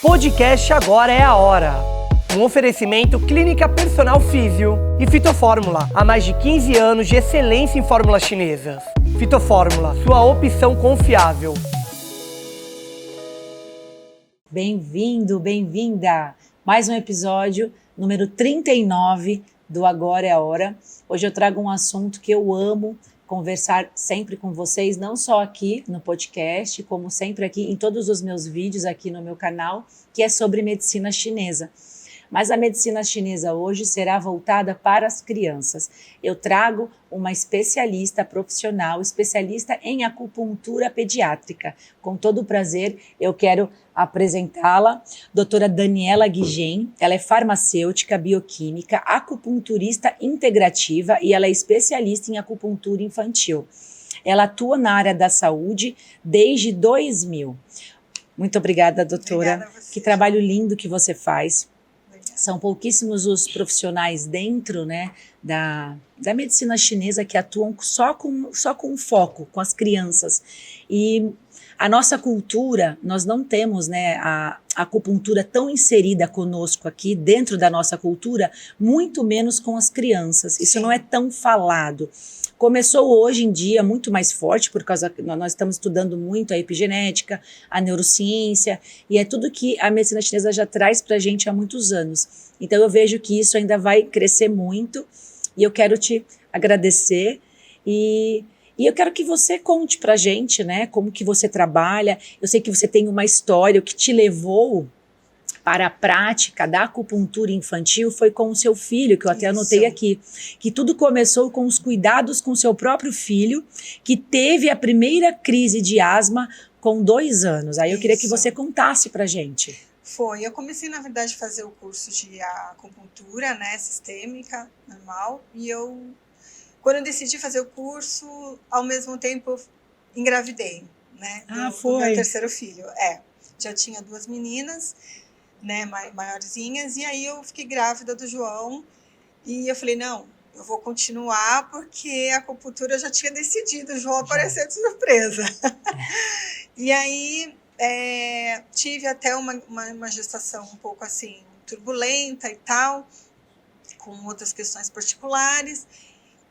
Podcast Agora é a Hora. Um oferecimento Clínica Personal Físio e Fitofórmula. Há mais de 15 anos de excelência em fórmulas chinesas. Fitofórmula, sua opção confiável. Bem-vindo, bem-vinda! Mais um episódio, número 39 do Agora é a Hora. Hoje eu trago um assunto que eu amo conversar sempre com vocês, não só aqui no podcast, como sempre aqui em todos os meus vídeos aqui no meu canal, que é sobre medicina chinesa. Mas a medicina chinesa hoje será voltada para as crianças. Eu trago uma especialista profissional, especialista em acupuntura pediátrica. Com todo o prazer, eu quero apresentá-la, doutora Daniela Guigem. Ela é farmacêutica, bioquímica, acupunturista integrativa e ela é especialista em acupuntura infantil. Ela atua na área da saúde desde 2000. Muito obrigada, doutora. Obrigada a você. Que trabalho lindo que você faz. São pouquíssimos os profissionais dentro, né, da medicina chinesa que atuam só com foco, com as crianças. E a nossa cultura, nós não temos, né, a acupuntura tão inserida conosco aqui, dentro da nossa cultura, muito menos com as crianças. Isso não é tão falado. Começou hoje em dia muito mais forte, por causa que nós estamos estudando muito a epigenética, a neurociência, e é tudo que a medicina chinesa já traz para a gente há muitos anos. Então eu vejo que isso ainda vai crescer muito, e eu quero te agradecer, e eu quero que você conte para a gente, né, como que você trabalha. Eu sei que você tem uma história, o que te levou para a prática da acupuntura infantil foi com o seu filho, que eu até anotei aqui, que tudo começou com os cuidados com seu próprio filho, que teve a primeira crise de asma com 2 anos. Aí eu queria que você contasse pra gente. Eu comecei, na verdade, a fazer o curso de acupuntura, né, sistêmica, normal, e quando eu decidi fazer o curso, ao mesmo tempo eu engravidei, né, do meu terceiro filho. Já tinha 2 meninas, né, maiorzinhas, e aí eu fiquei grávida do João, e eu falei, não, eu vou continuar, porque a acupuntura já tinha decidido, o João apareceu de surpresa. E aí tive até uma gestação um pouco assim, turbulenta e tal, com outras questões particulares,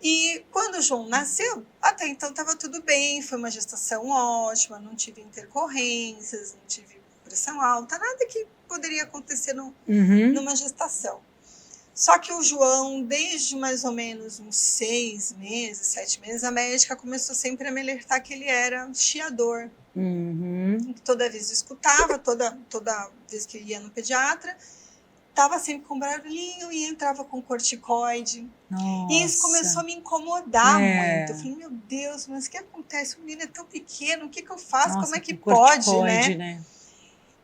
e quando o João nasceu, até então estava tudo bem, foi uma gestação ótima, não tive intercorrências, não tive pressão alta, nada que poderia acontecer numa gestação. Só que o João, desde mais ou menos uns 6 meses, 7 meses, a médica começou sempre a me alertar que ele era chiador. Toda vez eu escutava, toda vez que eu ia no pediatra, estava sempre com barulhinho e entrava com corticoide. Nossa. E isso começou a me incomodar muito. Eu falei, meu Deus, mas o que acontece? O menino é tão pequeno, o que eu faço? Nossa, como é que pode, né?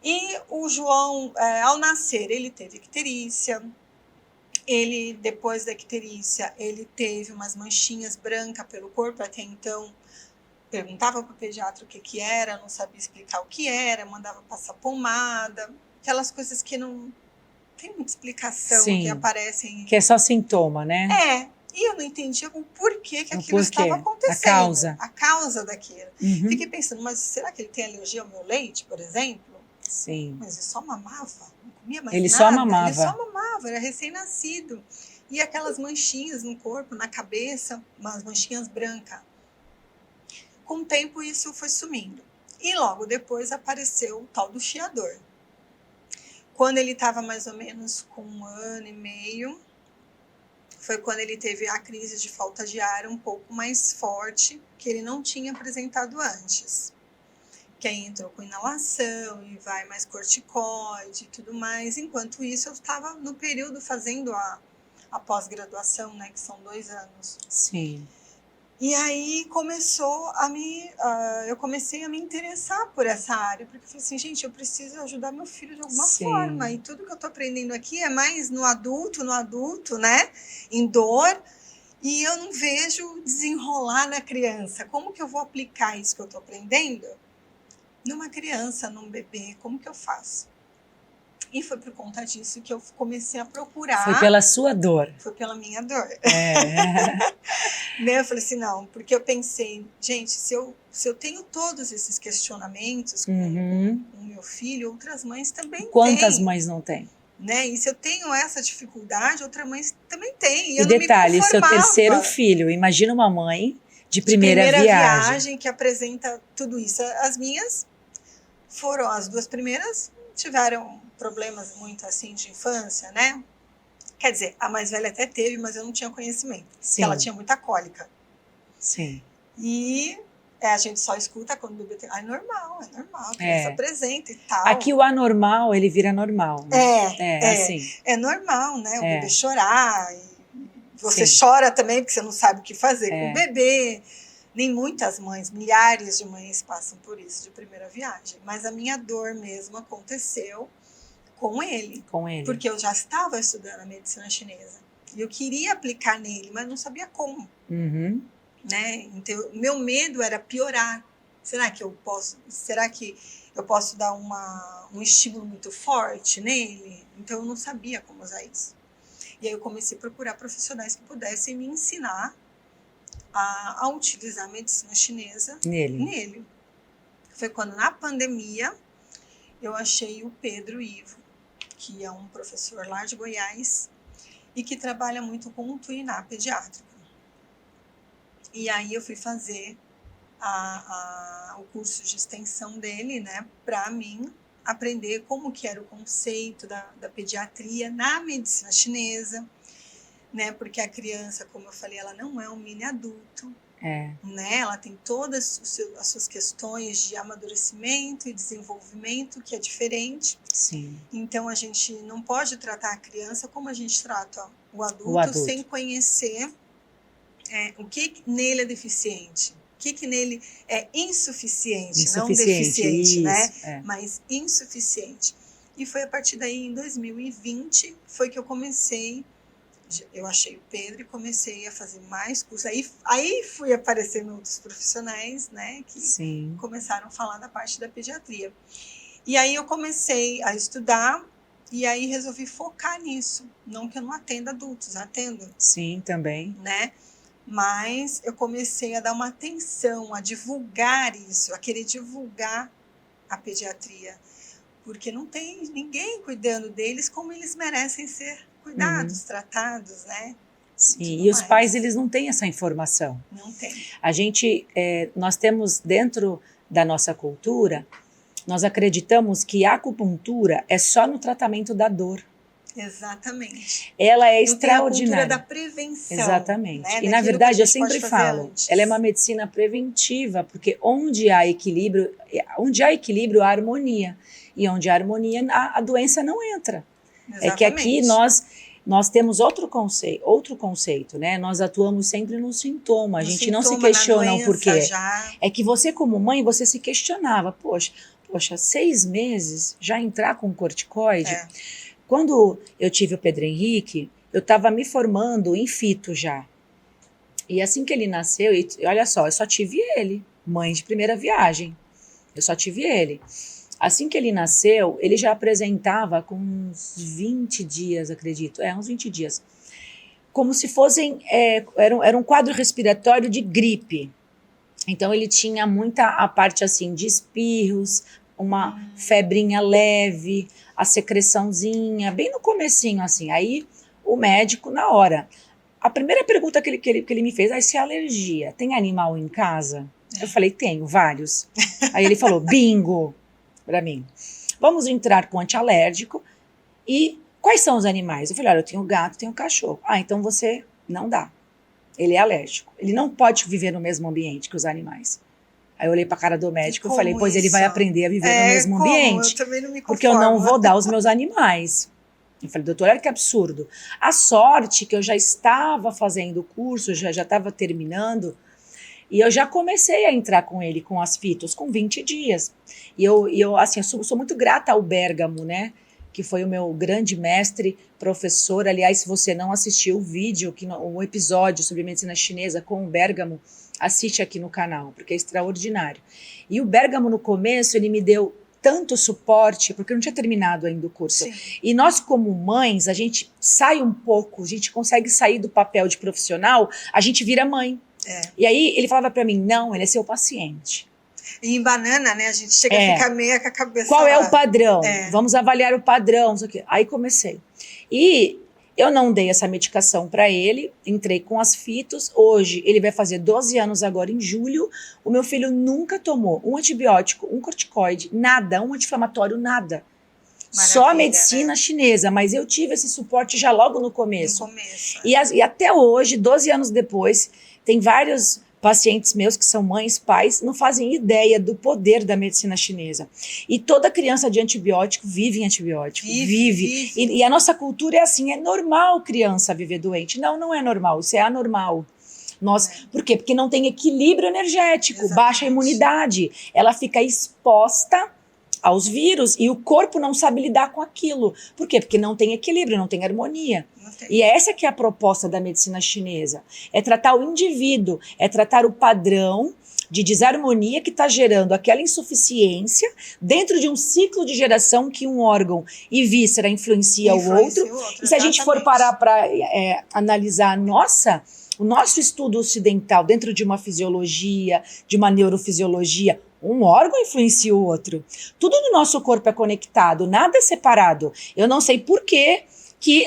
E o João, ao nascer, ele teve icterícia. Depois da icterícia, ele teve umas manchinhas brancas pelo corpo. Até então, perguntava para o pediatra o que era, não sabia explicar o que era, mandava passar pomada. Aquelas coisas que não tem muita explicação, que aparecem. Que é só sintoma, né? E eu não entendia o porquê que aquilo estava acontecendo. A causa daquilo. Fiquei pensando, mas será que ele tem alergia ao meu leite, por exemplo? Sim. Mas ele só mamava, não comia mais Ele nada. só mamava. Ele só mamava, era recém-nascido. E aquelas manchinhas no corpo, na cabeça, umas manchinhas brancas. Com o tempo isso foi sumindo. E logo depois apareceu o tal do chiador. Quando ele estava mais ou menos com 1 ano e meio, foi quando ele teve a crise de falta de ar um pouco mais forte, que ele não tinha apresentado antes. Que aí entrou com inalação e vai mais corticoide e tudo mais. Enquanto isso, eu estava no período fazendo a pós-graduação, né, que são 2 anos. Sim. E aí eu comecei a me interessar por essa área, porque eu falei assim, gente, eu preciso ajudar meu filho de alguma forma. E tudo que eu estou aprendendo aqui é mais no adulto, né, em dor. E eu não vejo desenrolar na criança. Como que eu vou aplicar isso que eu estou aprendendo numa criança, num bebê? Como que eu faço? E foi por conta disso que eu comecei a procurar. Foi pela sua dor. Foi pela minha dor. É. Eu falei assim, não, porque eu pensei, gente, se eu tenho todos esses questionamentos com o meu filho, outras mães também têm. Quantas mães não têm? Né? E se eu tenho essa dificuldade, outra mãe também tem. E detalhe, seu terceiro filho, imagina uma mãe de primeira viagem que apresenta tudo isso. As minhas foram, as 2 primeiras tiveram problemas muito assim de infância, né? Quer dizer, a mais velha até teve, mas eu não tinha conhecimento. Porque ela tinha muita cólica. Sim. E a gente só escuta quando o bebê tem... é normal, a criança apresenta e tal. Aqui o anormal, ele vira normal. Né? Assim. É normal, né? O bebê chorar. E você chora também, porque você não sabe o que fazer com o bebê. Nem muitas mães, milhares de mães passam por isso de primeira viagem. Mas a minha dor mesmo aconteceu com ele. Porque eu já estava estudando a medicina chinesa. E eu queria aplicar nele, mas não sabia como. Né? Então, meu medo era piorar. Será que eu posso dar um estímulo muito forte nele? Então, eu não sabia como usar isso. E aí eu comecei a procurar profissionais que pudessem me ensinar a utilizar a medicina chinesa nele. Foi quando, na pandemia, eu achei o Pedro Ivo, que é um professor lá de Goiás e que trabalha muito com o Tuiná pediátrico. E aí eu fui fazer o curso de extensão dele, né, para mim aprender como que era o conceito da pediatria na medicina chinesa, né, porque a criança, como eu falei, ela não é um mini adulto, né, ela tem todas as suas questões de amadurecimento e desenvolvimento, que é diferente. Sim. Então a gente não pode tratar a criança como a gente trata o adulto. Sem conhecer o que nele é deficiente, o que nele é insuficiente, não deficiente, né? Mas insuficiente. E foi a partir daí, em 2020, foi que eu comecei, eu achei o Pedro e comecei a fazer mais cursos. Aí fui aparecendo outros profissionais, né, que começaram a falar da parte da pediatria. E aí eu comecei a estudar e aí resolvi focar nisso. Não que eu não atenda adultos, atendo. Sim, também. Né? Mas eu comecei a dar uma atenção, a divulgar isso, a querer divulgar a pediatria, porque não tem ninguém cuidando deles como eles merecem ser cuidados, tratados, né? Sim, e os pais, eles não têm essa informação. Não tem. A gente, nós temos dentro da nossa cultura, nós acreditamos que a acupuntura é só no tratamento da dor. Exatamente. Ela é não extraordinária. Tem a cultura da prevenção. Exatamente. Né? E na verdade eu sempre falo, ela é uma medicina preventiva, porque onde há equilíbrio, há harmonia. E onde há harmonia, a doença não entra. Exatamente. É que aqui nós temos outro conceito, né? Nós atuamos sempre no sintoma, a gente não se questiona o porquê. É que você, como mãe, você se questionava, poxa, 6 meses já entrar com corticoide? Quando eu tive o Pedro Henrique, eu estava me formando em fito já. E assim que ele nasceu, e olha só, eu só tive ele, mãe de primeira viagem. Eu só tive ele. Assim que ele nasceu, ele já apresentava com uns 20 dias, acredito. Uns 20 dias. Como se fossem... Era um quadro respiratório de gripe. Então, ele tinha muita a parte assim de espirros, uma febrinha leve, a secreçãozinha, bem no comecinho, assim. Aí, o médico, na hora... A primeira pergunta que ele me fez, se é alergia, tem animal em casa? Eu falei, tenho, vários. Aí ele falou, bingo, para mim. Vamos entrar com antialérgico. E quais são os animais? Eu falei, olha, eu tenho gato, tenho cachorro. Então você não dá. Ele é alérgico. Ele não pode viver no mesmo ambiente que os animais. Aí eu olhei para a cara do médico e falei, pois ele vai aprender a viver no mesmo ambiente. Eu também não me conformo. Porque eu não vou dar os meus animais. Eu falei, doutor, olha que absurdo. A sorte que eu já estava fazendo o curso, já estava terminando, e eu já comecei a entrar com ele, com as fitos, com 20 dias. E eu assim, eu sou muito grata ao Bérgamo, né? Que foi o meu grande mestre, professor. Aliás, se você não assistiu o vídeo, o episódio sobre medicina chinesa com o Bérgamo, assiste aqui no canal, porque é extraordinário. E o Bérgamo, no começo, ele me deu tanto suporte, porque eu não tinha terminado ainda o curso. Sim. E nós, como mães, a gente sai um pouco, a gente consegue sair do papel de profissional, a gente vira mãe. E aí ele falava pra mim, não, ele é seu paciente. E em banana, né, a gente chega a ficar meio com a cabeça Qual é lá. o padrão? Vamos avaliar o padrão. Não sei o quê. Aí comecei. E eu não dei essa medicação para ele, entrei com as fitos. Hoje, ele vai fazer 12 anos agora em julho. O meu filho nunca tomou um antibiótico, um corticoide, nada, um anti-inflamatório, nada. Maravilha, só a medicina né? chinesa, mas eu tive esse suporte já logo no começo. No começo. E até hoje, 12 anos depois, tem vários pacientes meus que são mães, pais, não fazem ideia do poder da medicina chinesa. E toda criança de antibiótico vive em antibiótico. Vive. E a nossa cultura é assim, é normal criança viver doente. Não, não é normal, isso é anormal. Por quê? Porque não tem equilíbrio energético, Exatamente. baixa imunidade. Ela fica exposta aos vírus e o corpo não sabe lidar com aquilo. Por quê? Porque não tem equilíbrio, não tem harmonia. E essa que é a proposta da medicina chinesa. É tratar o indivíduo, é tratar o padrão de desarmonia que está gerando aquela insuficiência dentro de um ciclo de geração que um órgão e víscera influencia o outro. E se a gente for parar para analisar o nosso estudo ocidental dentro de uma fisiologia, de uma neurofisiologia, um órgão influencia o outro. Tudo no nosso corpo é conectado, nada é separado. Eu não sei por que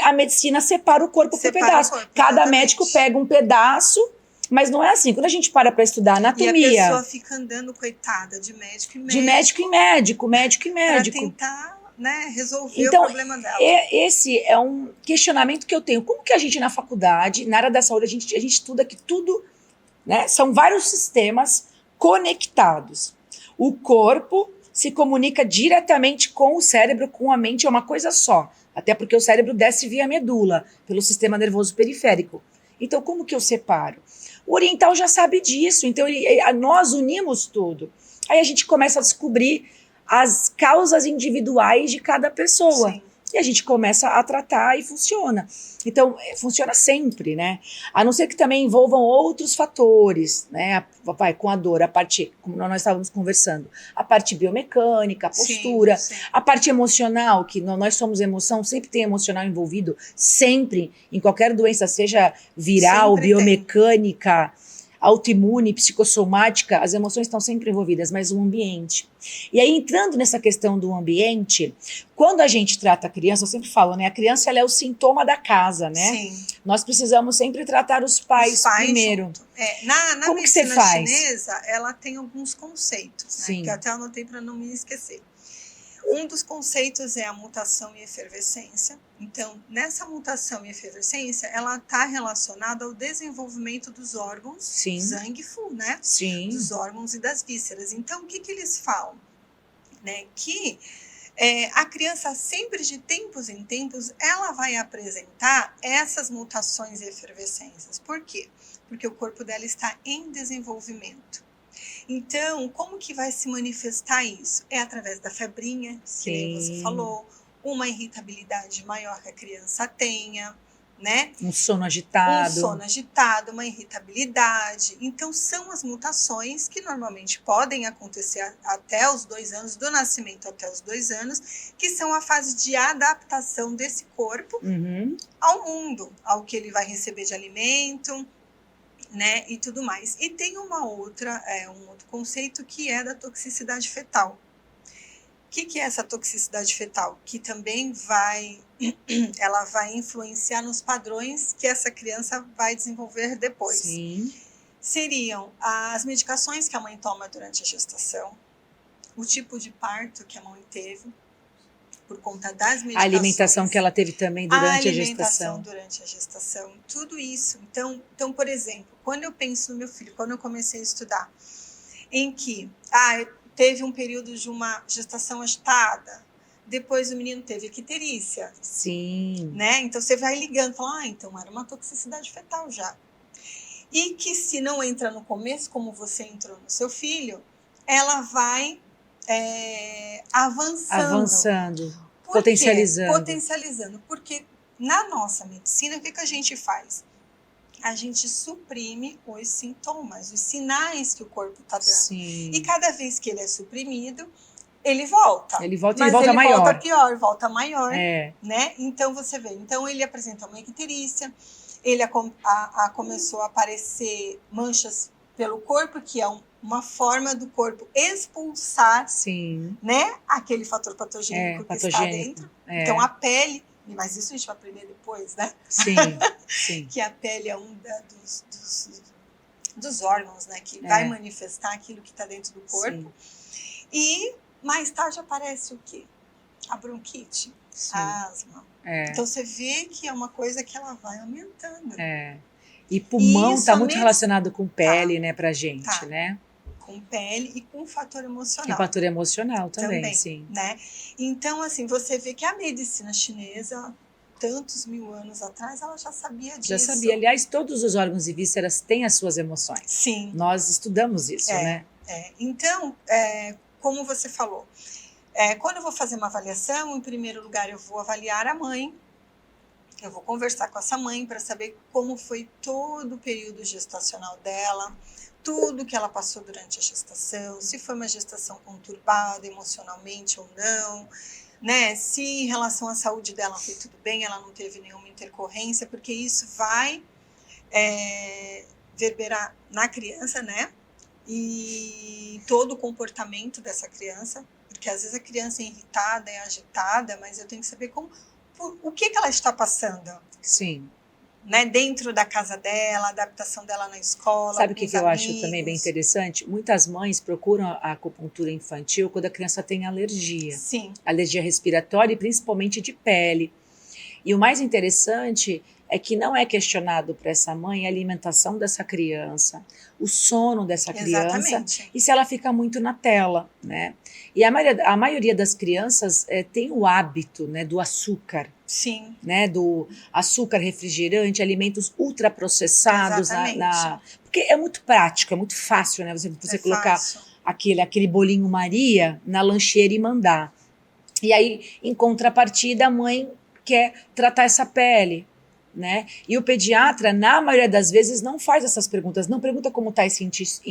a medicina separa o corpo por pedaço. Cada médico pega um pedaço, mas não é assim. Quando a gente para estudar anatomia... E a pessoa fica andando, coitada, de médico em médico. De médico em médico, médico em médico. Para tentar, né, resolver o problema dela. Esse é um questionamento que eu tenho. Como que a gente na faculdade, na área da saúde, a gente estuda que tudo, né, são vários sistemas conectados. O corpo se comunica diretamente com o cérebro, com a mente, é uma coisa só. Até porque o cérebro desce via medula, pelo sistema nervoso periférico. Então, como que eu separo? O oriental já sabe disso, então nós unimos tudo. Aí a gente começa a descobrir as causas individuais de cada pessoa. Sim. E a gente começa a tratar e funciona. Então, funciona sempre, né? A não ser que também envolvam outros fatores, né? Com a dor, a parte, como nós estávamos conversando, a parte biomecânica, a postura, sim. a parte emocional, que nós somos emoção, sempre tem emocional envolvido, sempre, em qualquer doença, seja viral, Sempre biomecânica, autoimune, psicossomática, as emoções estão sempre envolvidas, mas o ambiente. E aí, entrando nessa questão do ambiente, quando a gente trata a criança, eu sempre falo, né? A criança ela é o sintoma da casa, né? Sim. Nós precisamos sempre tratar os pais primeiro. Na Como que você medicina faz? chinesa, ela tem alguns conceitos, Sim. né? Que eu até anotei para não me esquecer. Um dos conceitos é a mutação e efervescência. Então, nessa mutação e efervescência, ela está relacionada ao desenvolvimento dos órgãos, Sim. sangue fu, né? Sim. Dos órgãos e das vísceras. Então, o que eles falam? Né? Que a criança, sempre de tempos em tempos, ela vai apresentar essas mutações e efervescências. Por quê? Porque o corpo dela está em desenvolvimento. Então, como que vai se manifestar isso? É através da febrinha, que nem você falou, uma irritabilidade maior que a criança tenha, né? Um sono agitado. Uma irritabilidade. Então, são as mutações que normalmente podem acontecer até os 2 anos, do nascimento até os 2 anos, que são a fase de adaptação desse corpo ao mundo, ao que ele vai receber de alimento, né, e tudo mais. E tem um outro conceito que é da toxicidade fetal. O que é essa toxicidade fetal? Que também ela vai influenciar nos padrões que essa criança vai desenvolver depois. Sim. Seriam as medicações que a mãe toma durante a gestação, o tipo de parto que a mãe teve, por conta das medicações. A alimentação que ela teve também durante a gestação. A alimentação durante a gestação, tudo isso. Então, por exemplo, quando eu penso no meu filho, quando eu comecei a estudar, em que teve um período de uma gestação agitada, depois o menino teve icterícia. Sim. Né? Então, você vai ligando, fala, então era uma toxicidade fetal já. E que se não entra no começo, como você entrou no seu filho, ela vai avançando. Potencializando. Potencializando. Porque na nossa medicina, o que a gente faz? A gente suprime os sintomas, os sinais que o corpo está dando. Sim. E cada vez que ele é suprimido, ele volta. Ele volta mas e volta ele maior. volta pior, volta maior, É, né? Então você vê, então ele apresenta uma icterícia, ele começou a aparecer manchas pelo corpo, que é uma forma do corpo expulsar, sim. né, aquele fator patogênico que está dentro. É. Então a pele, mas isso a gente vai aprender depois, né? Sim, sim. Que a pele é dos órgãos, né, que vai manifestar aquilo que está dentro do corpo. Sim. E mais tarde aparece o quê? A bronquite, a asma. Então você vê que é uma coisa que ela vai aumentando. E pulmão está muito relacionado com pele, né, pra gente, né? Com pele e com fator emocional. E fator emocional também, sim. Né? Então, assim, você vê que a medicina chinesa, tantos mil anos atrás, ela já sabia disso. Já sabia. Aliás, todos os órgãos e vísceras têm as suas emoções. Sim. Nós estudamos isso, né? Então, como você falou, quando eu vou fazer uma avaliação, em primeiro lugar eu vou avaliar a mãe, eu vou conversar com essa mãe para saber como foi todo o período gestacional dela, tudo que ela passou durante a gestação, se foi uma gestação conturbada emocionalmente ou não, né? Se em relação à saúde dela foi tudo bem, ela não teve nenhuma intercorrência, porque isso vai reverberar na criança, né? E todo o comportamento dessa criança, porque às vezes a criança é irritada, é agitada, mas eu tenho que saber o que ela está passando. Sim. Né, dentro da casa dela, a adaptação dela na escola. Sabe o que eu acho também bem interessante? Muitas mães procuram a acupuntura infantil quando a criança tem alergia. Sim. Alergia respiratória e principalmente de pele. E o mais interessante é que não é questionado para essa mãe a alimentação dessa criança, o sono dessa criança. Exatamente. E se ela fica muito na tela, né? E a maioria das crianças tem o hábito, né, do açúcar. Sim. Né, do açúcar, refrigerante, alimentos ultraprocessados. Porque é muito prático, é muito fácil, né? Você colocar aquele bolinho Maria na lancheira e mandar. E aí, em contrapartida, a mãe quer tratar essa pele. Né? E o pediatra, na maioria das vezes, não faz essas perguntas. Não pergunta como está esse intestino.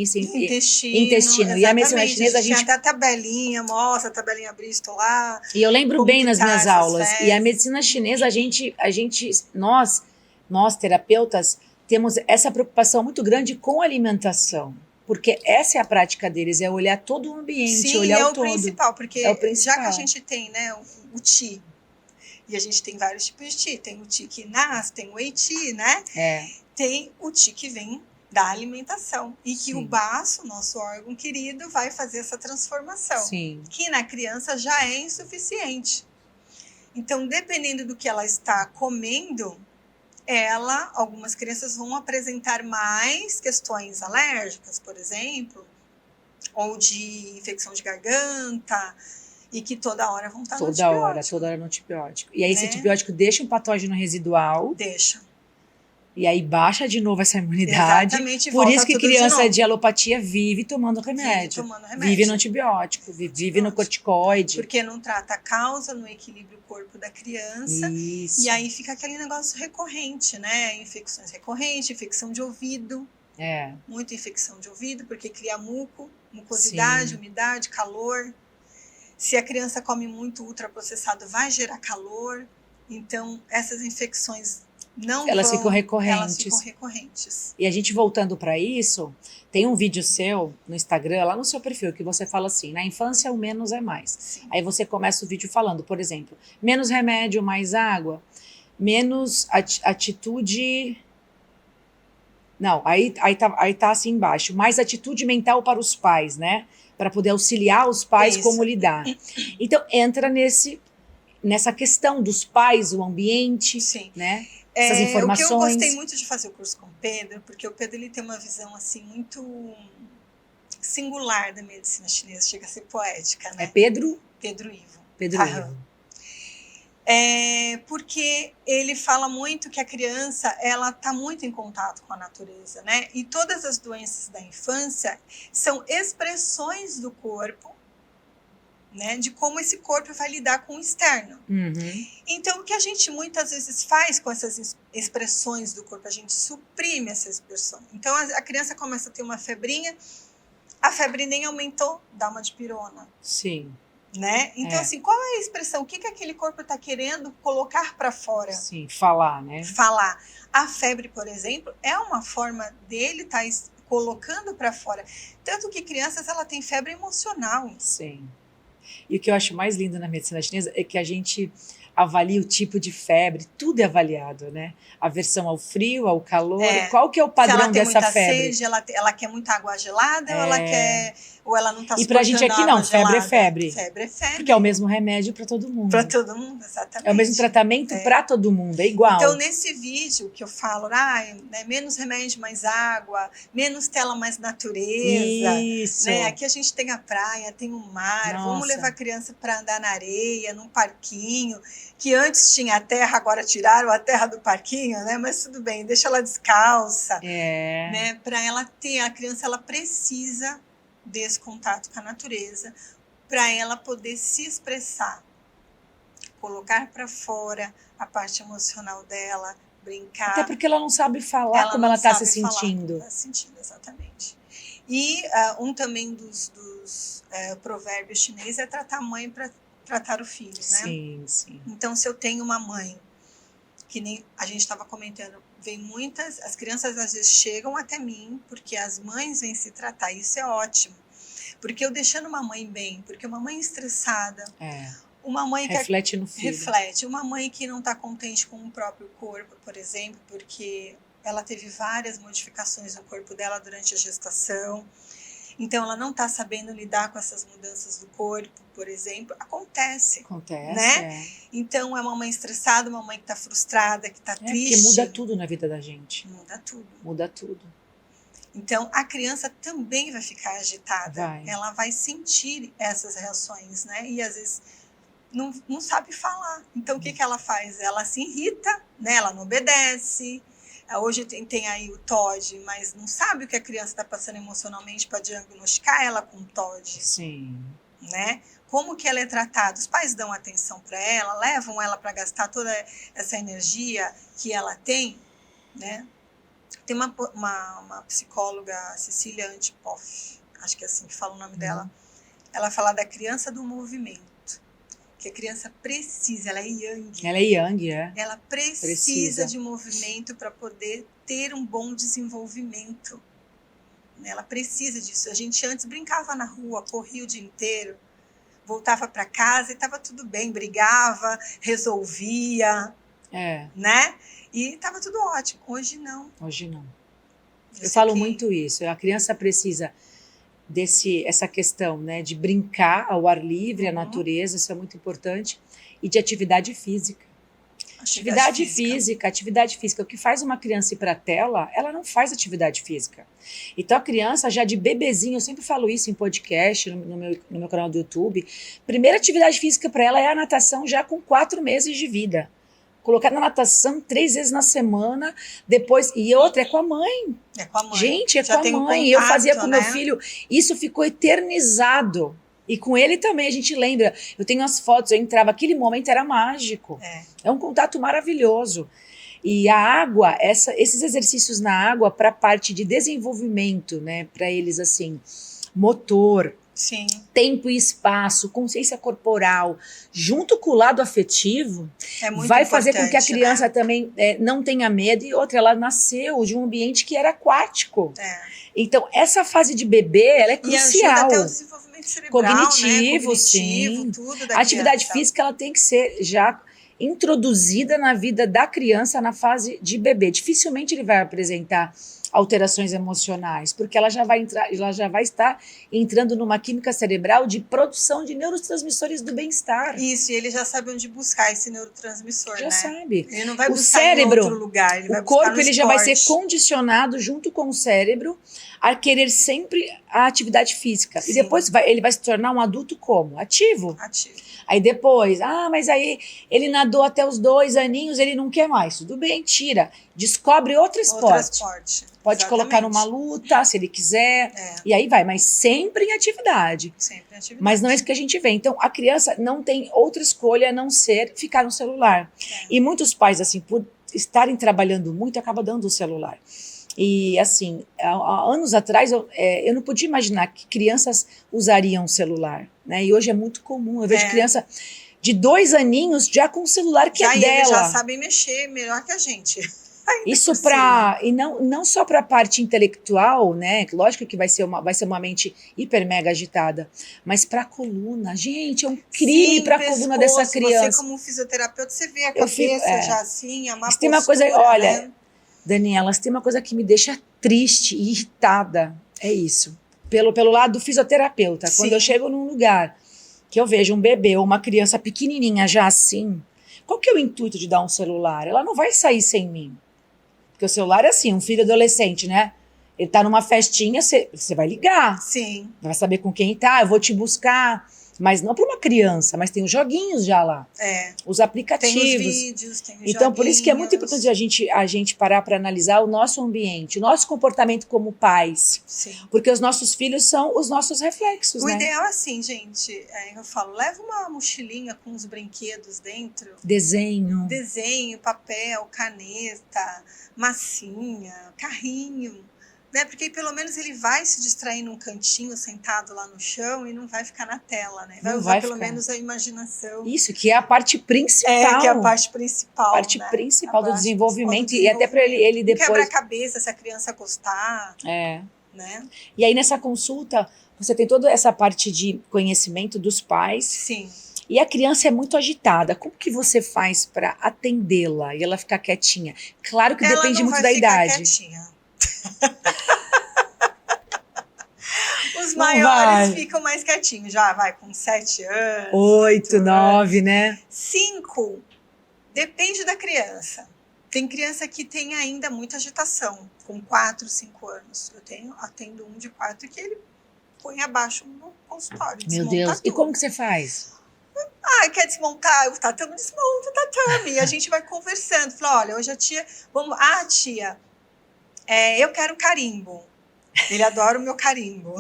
E a medicina chinesa, a gente... Tinha até a tabelinha, mostra a tabelinha Bristol lá. E eu lembro bem nas minhas aulas. E a medicina chinesa, nós terapeutas, temos essa preocupação muito grande com a alimentação. Porque essa é a prática deles, é olhar todo o ambiente, olhar o todo. Sim, é o principal, porque principal. Já que a gente tem, né, o Qi, e a gente tem vários tipos de Qi. Tem o Qi que nasce, tem o Wei Qi, né? Tem o Qi que vem da alimentação. E que o baço, nosso órgão querido, vai fazer essa transformação. Sim. Que na criança já é insuficiente. Então, dependendo do que ela está comendo, algumas crianças vão apresentar mais questões alérgicas, por exemplo, ou de infecção de garganta, e que toda hora vão estar no antibiótico. Toda hora no antibiótico. E aí esse antibiótico deixa um patógeno residual. Deixa. E aí baixa de novo essa imunidade. Exatamente. Por isso que criança de alopatia vive tomando remédio. Vive no antibiótico, vive no corticoide. Porque não trata a causa, no equilíbrio corpo da criança. Isso. E aí fica aquele negócio recorrente, né? Infecções recorrentes, infecção de ouvido. Muita infecção de ouvido, porque cria mucosidade, umidade, calor. Se a criança come muito ultraprocessado, vai gerar calor. Então, essas infecções elas ficam recorrentes. Elas ficam recorrentes. E a gente voltando para isso, tem um vídeo seu no Instagram, lá no seu perfil, que você fala assim, na infância o menos é mais. Sim. Aí você começa o vídeo falando, por exemplo, menos remédio, mais água, menos atitude... Não, aí tá assim embaixo, mais atitude mental para os pais, né? Para poder auxiliar os pais como lidar. Então, entra nessa questão dos pais, o ambiente, né? Essas informações. O que eu gostei muito de fazer o curso com o Pedro, porque o Pedro ele tem uma visão assim muito singular da medicina chinesa, chega a ser poética, né? É Pedro? Pedro Ivo. Pedro Ivo. Porque ele fala muito que a criança ela está muito em contato com a natureza, né? E todas as doenças da infância são expressões do corpo, né? De como esse corpo vai lidar com o externo. Então, o que a gente muitas vezes faz com essas expressões do corpo, a gente suprime essa expressão. Então, a criança começa a ter uma febrinha, a febre nem aumentou, dá uma dipirona. Sim. né? Então, assim, qual é a expressão? O que aquele corpo está querendo colocar para fora? Sim, falar, né? Falar. A febre, por exemplo, é uma forma dele estar colocando para fora. Tanto que crianças, ela tem febre emocional. Sim. E o que eu acho mais lindo na medicina chinesa é que a gente avalia o tipo de febre, tudo é avaliado, né? Aversão ao frio, ao calor, qual que é o padrão dessa febre? Se ela tem muita sede, ela quer muita água gelada, ou ela não está suportando. E pra gente aqui não, febre é febre. Febre é febre. Porque é o mesmo remédio para todo mundo. Para todo mundo, exatamente. É o mesmo tratamento para todo mundo, é igual. Então, nesse vídeo que eu falo, né, menos remédio, mais água, menos tela, mais natureza. Isso. Né? Aqui a gente tem a praia, tem o mar, vamos levar a criança para andar na areia, num parquinho, que antes tinha a terra, agora tiraram a terra do parquinho, né? Mas tudo bem, deixa ela descalça. Né? Para ela ter, a criança ela precisa desse contato com a natureza, para ela poder se expressar, colocar para fora a parte emocional dela, brincar. Até porque ela não sabe falar como ela está se sentindo. Está se sentindo, exatamente. E um também dos provérbios chineses é tratar a mãe para tratar o filho, né? Sim, sim. Então, se eu tenho uma mãe, que nem a gente estava comentando, vem muitas, as crianças às vezes chegam até mim porque as mães vêm se tratar, isso é ótimo. Porque eu deixando uma mãe bem, porque uma mãe estressada, uma mãe que reflete no filho. Reflete, uma mãe que não está contente com o próprio corpo, por exemplo, porque ela teve várias modificações no corpo dela durante a gestação, então ela não está sabendo lidar com essas mudanças do corpo, por exemplo, acontece, né? Então é uma mãe estressada, uma mãe que está frustrada, que está triste. Porque muda tudo na vida da gente. Muda tudo. Então a criança também vai ficar agitada, ela vai sentir essas reações, né? E às vezes não sabe falar. Então o que ela faz? Ela se irrita, né? Ela não obedece. Hoje tem aí o TOD, mas não sabe o que a criança está passando emocionalmente para diagnosticar ela com TOD. Sim. Né? Como que ela é tratada? Os pais dão atenção para ela, levam ela para gastar toda essa energia que ela tem, né? Tem uma psicóloga, Cecília Antipoff, acho que é assim que fala o nome dela, ela fala da criança do movimento. Que a criança precisa, ela é yang. Ela é yang, Ela precisa de movimento para poder ter um bom desenvolvimento. Ela precisa disso. A gente antes brincava na rua, corria o dia inteiro, voltava para casa e estava tudo bem, brigava, resolvia, né? E estava tudo ótimo. Hoje não. Hoje não. Eu falo muito isso. A criança precisa essa questão, né, de brincar ao ar livre, a natureza, isso é muito importante, e de atividade física. Atividade física. O que faz uma criança ir para a tela, ela não faz atividade física. Então a criança já de bebezinho, eu sempre falo isso em podcast, no meu canal do YouTube, primeira atividade física para ela é a natação já com 4 meses de vida. Colocar na natação 3 vezes na semana, depois... E outra, é com a mãe. É com a mãe. Gente, é com a mãe. Eu fazia com meu filho. Isso ficou eternizado. E com ele também, a gente lembra. Eu tenho as fotos, eu entrava, aquele momento era mágico. É um contato maravilhoso. E a água, esses exercícios na água para a parte de desenvolvimento, né? Para eles, assim, motor... Sim. Tempo e espaço, consciência corporal, junto com o lado afetivo, vai fazer com que a criança também não tenha medo. E outra, ela nasceu de um ambiente que era aquático. Então, essa fase de bebê, ela é crucial. E ajuda até o desenvolvimento cerebral, cognitivo, né? Sim. Tudo da a atividade criança. Física, ela tem que ser já introduzida na vida da criança na fase de bebê. Dificilmente ele vai apresentar alterações emocionais, porque ela já vai estar entrando numa química cerebral de produção de neurotransmissores do bem-estar. Isso, e ele já sabe onde buscar esse neurotransmissor, já né? sabe. Ele não vai o buscar cérebro, em outro lugar, ele vai o corpo buscar no ele já vai ser condicionado junto com o cérebro a querer sempre a atividade física. Sim. E depois ele vai se tornar um adulto como? Ativo. Aí depois, mas aí ele nadou até os 2 aninhos, ele não quer mais. Tudo bem, tira. Descobre outro esporte. Pode Exatamente. Colocar numa luta, se ele quiser. E aí vai, mas sempre em atividade. Mas não é isso que a gente vê. Então, a criança não tem outra escolha a não ser ficar no celular. E muitos pais, assim, por estarem trabalhando muito, acabam dando o celular. E assim, há anos atrás eu não podia imaginar que crianças usariam o celular, né? E hoje é muito comum. Eu vejo criança de 2 aninhos já com o celular que é dela. Eles já sabem mexer melhor que a gente. Isso para e não só para a parte intelectual, né? Lógico que vai ser uma mente hiper mega agitada, mas para a coluna, gente, é um crime para a coluna dessa criança. Você como fisioterapeuta, você vê a cabeça já assim, a má postura, tem uma coisa, olha, né? Daniela, se tem uma coisa que me deixa triste e irritada, é isso. Pelo lado do fisioterapeuta, quando eu chego num lugar que eu vejo um bebê ou uma criança pequenininha já assim, qual que é o intuito de dar um celular? Ela não vai sair sem mim. Porque o celular é assim, um filho adolescente, né? Ele tá numa festinha, você vai ligar. Sim. Vai saber com quem tá, eu vou te buscar. Mas não para uma criança, mas tem os joguinhos já lá. Os aplicativos. Tem os vídeos, tem os então, joguinhos. Por isso que é muito importante a gente parar para analisar o nosso ambiente, o nosso comportamento como pais. Sim. Porque os nossos filhos são os nossos reflexos, o né? ideal é assim, gente, eu falo, leva uma mochilinha com os brinquedos dentro. Desenho, papel, caneta, massinha, carrinho. Né? Porque aí, pelo menos ele vai se distrair num cantinho, sentado lá no chão, e não vai ficar na tela, né? Vai usar pelo menos a imaginação. Isso, que é a parte principal. Que é a parte principal. Parte principal do desenvolvimento. E até para ele depois... Quebra-cabeça, se a criança gostar. Né? E aí, nessa consulta, você tem toda essa parte de conhecimento dos pais. Sim. E a criança é muito agitada. Como que você faz para atendê-la e ela ficar quietinha? Claro que depende muito da idade. Quietinha. Os maiores ficam mais quietinhos, já vai com 7 anos. 8, 9, né? 5, depende da criança. Tem criança que tem ainda muita agitação, com 4, 5 anos. Atendo um de 4 que ele põe abaixo no consultório. Meu Deus, tudo. E como que você faz? Quer desmontar? O tatame, desmonta o tatame. E a gente vai conversando. Fala, olha, hoje a tia... tia... eu quero carimbo. Ele adora o meu carimbo.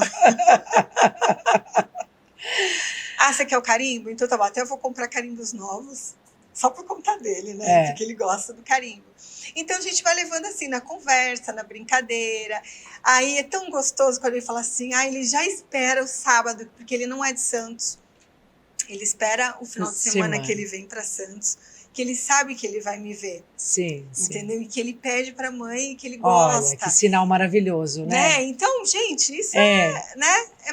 Você quer o carimbo? Então tá bom, até eu vou comprar carimbos novos, só por conta dele, né? Porque ele gosta do carimbo. Então a gente vai levando assim, na conversa, na brincadeira. Aí é tão gostoso quando ele fala assim, ele já espera o sábado, porque ele não é de Santos. Ele espera o final de semana que ele vem para Santos, que ele sabe que ele vai me ver. Sim. Entendeu? E que ele pede para a mãe que ele gosta. Olha, que sinal maravilhoso, né? Então, gente, isso é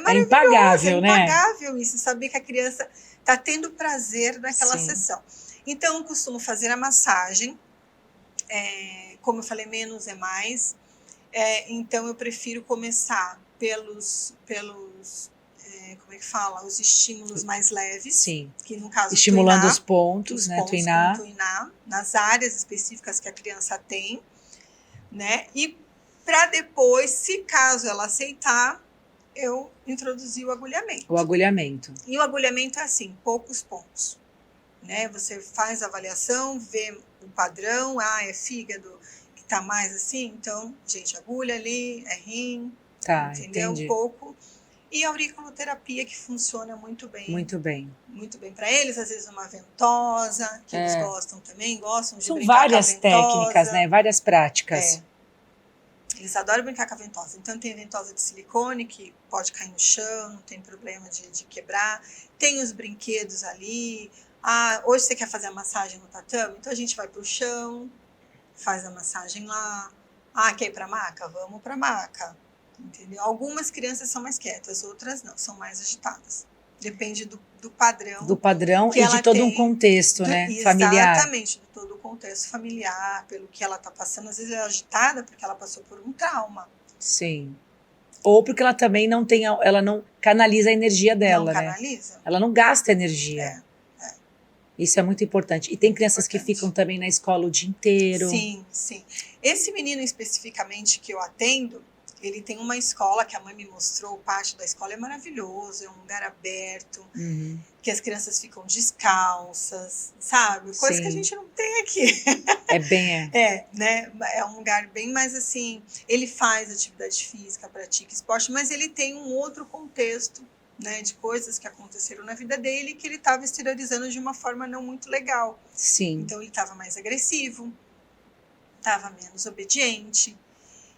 maravilhoso. É impagável, né? É impagável isso, saber que a criança está tendo prazer naquela sessão. Então, eu costumo fazer a massagem. Como eu falei, menos é mais. Então, eu prefiro começar pelos como é que fala? Os estímulos mais leves. Sim. Que no caso estimulando tuinar, os pontos, né? Tuinar. Nas áreas específicas que a criança tem, né? E para depois, se caso ela aceitar, eu introduzir o agulhamento. O agulhamento. E o agulhamento é assim, poucos pontos, né? Você faz a avaliação, vê o padrão, é fígado que tá mais assim, então, gente, agulha ali, é rim, entendeu? Entendi. Um pouco. E a auriculoterapia, que funciona muito bem. Muito bem. Muito bem para eles. Às vezes uma ventosa, que eles gostam também, gostam de São brincar várias com a ventosa. técnicas, né? Várias práticas. Eles adoram brincar com a ventosa. Então tem ventosa de silicone, que pode cair no chão, não tem problema de quebrar. Tem os brinquedos ali. Hoje você quer fazer a massagem no tatame? Então a gente vai para o chão, faz a massagem lá. Quer ir para a maca? Vamos para a maca. Entendeu? Algumas crianças são mais quietas, outras não, são mais agitadas. Depende do padrão. Do padrão e de todo um contexto, né? Familiar. Exatamente, de todo o contexto familiar, pelo que ela está passando. Às vezes ela é agitada porque ela passou por um trauma. Sim. Ou porque ela também ela não canaliza a energia dela, né? Não canaliza. Ela não gasta energia. Isso é muito importante. E tem crianças que ficam também na escola o dia inteiro. Sim. Esse menino especificamente que eu atendo, ele tem uma escola que a mãe me mostrou, o pátio da escola é maravilhoso, é um lugar aberto, que as crianças ficam descalças, sabe? Coisa que a gente não tem aqui. Né? É um lugar bem mais assim, ele faz atividade física, pratica esporte, mas ele tem um outro contexto, né, de coisas que aconteceram na vida dele que ele estava exteriorizando de uma forma não muito legal. Sim. Então ele estava mais agressivo, estava menos obediente.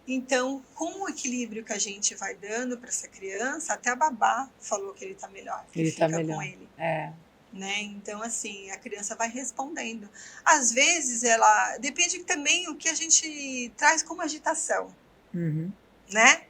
Então, com o equilíbrio que a gente vai dando para essa criança, até a babá falou que ele está melhor, que Ele fica tá melhor. com ele. É. Né? Então, assim, a criança vai respondendo. Às vezes, ela... Depende também o que a gente traz como agitação, Uhum. né?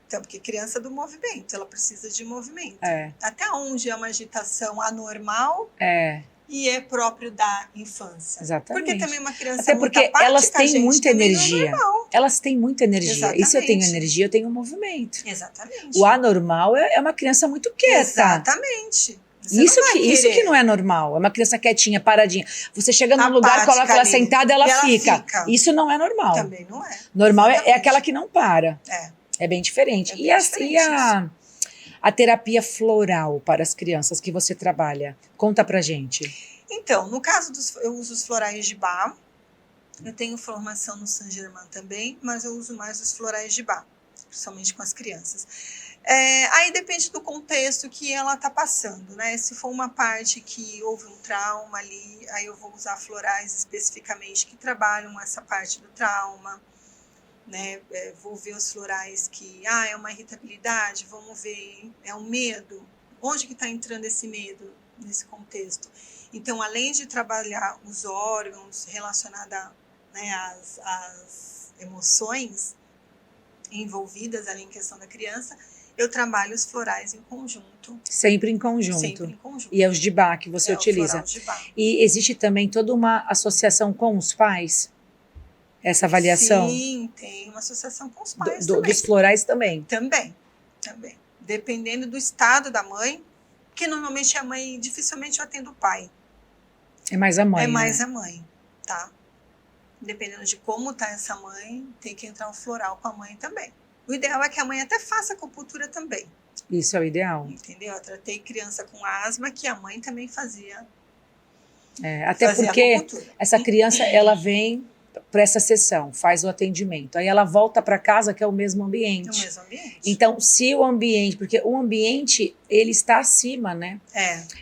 Então, porque criança é do movimento, ela precisa de movimento. É. Até onde é uma agitação anormal É. e é próprio da infância. Exatamente. Porque também uma criança Até muito porque apática, elas têm gente, muita também não é energia. normal. Elas têm muita energia. E se eu tenho Exatamente. energia, eu tenho movimento. Exatamente. O anormal é uma criança muito quieta. Exatamente. Você Isso não vai que querer. não é normal. É uma criança quietinha, paradinha. Você chega num lugar, Apática coloca ela ali. sentada, ela E ela fica. fica. Isso não é normal. Também não é. Normal é Exatamente. aquela que não para. É bem diferente. É E bem diferente a terapia floral para as crianças que você trabalha? Conta pra gente. Então, no caso eu uso os florais de Bach. Eu tenho formação no Saint-Germain também, mas eu uso mais os florais de Bach, principalmente com as crianças. Aí depende do contexto que ela está passando, né? Se for uma parte que houve um trauma ali, aí eu vou usar florais especificamente que trabalham essa parte do trauma, né? Vou ver os florais que, é uma irritabilidade, vamos ver, é um medo. Onde que está entrando esse medo nesse contexto? Então, além de trabalhar os órgãos relacionados às emoções envolvidas ali em questão da criança, eu trabalho os florais em conjunto. Sempre em conjunto. Sempre em conjunto. E é os de Bach que você utiliza. O floral de Bach. E existe também toda uma associação com os pais? Essa avaliação? Sim, tem uma associação com os pais dos florais também? Também. Dependendo do estado da mãe, que normalmente a mãe, dificilmente eu atendo o pai. É mais a mãe, mais a mãe, tá? Dependendo de como tá essa mãe, tem que entrar um floral com a mãe também. O ideal é que a mãe até faça acupuntura também. Isso é o ideal. Entendeu? Eu tratei criança com asma que a mãe também fazia. Até porque acupuntura. Essa criança, ela vem para essa sessão, faz o atendimento. Aí ela volta para casa, que é o mesmo ambiente. É o mesmo ambiente. Então, se o ambiente... Porque o ambiente, ele está acima, né?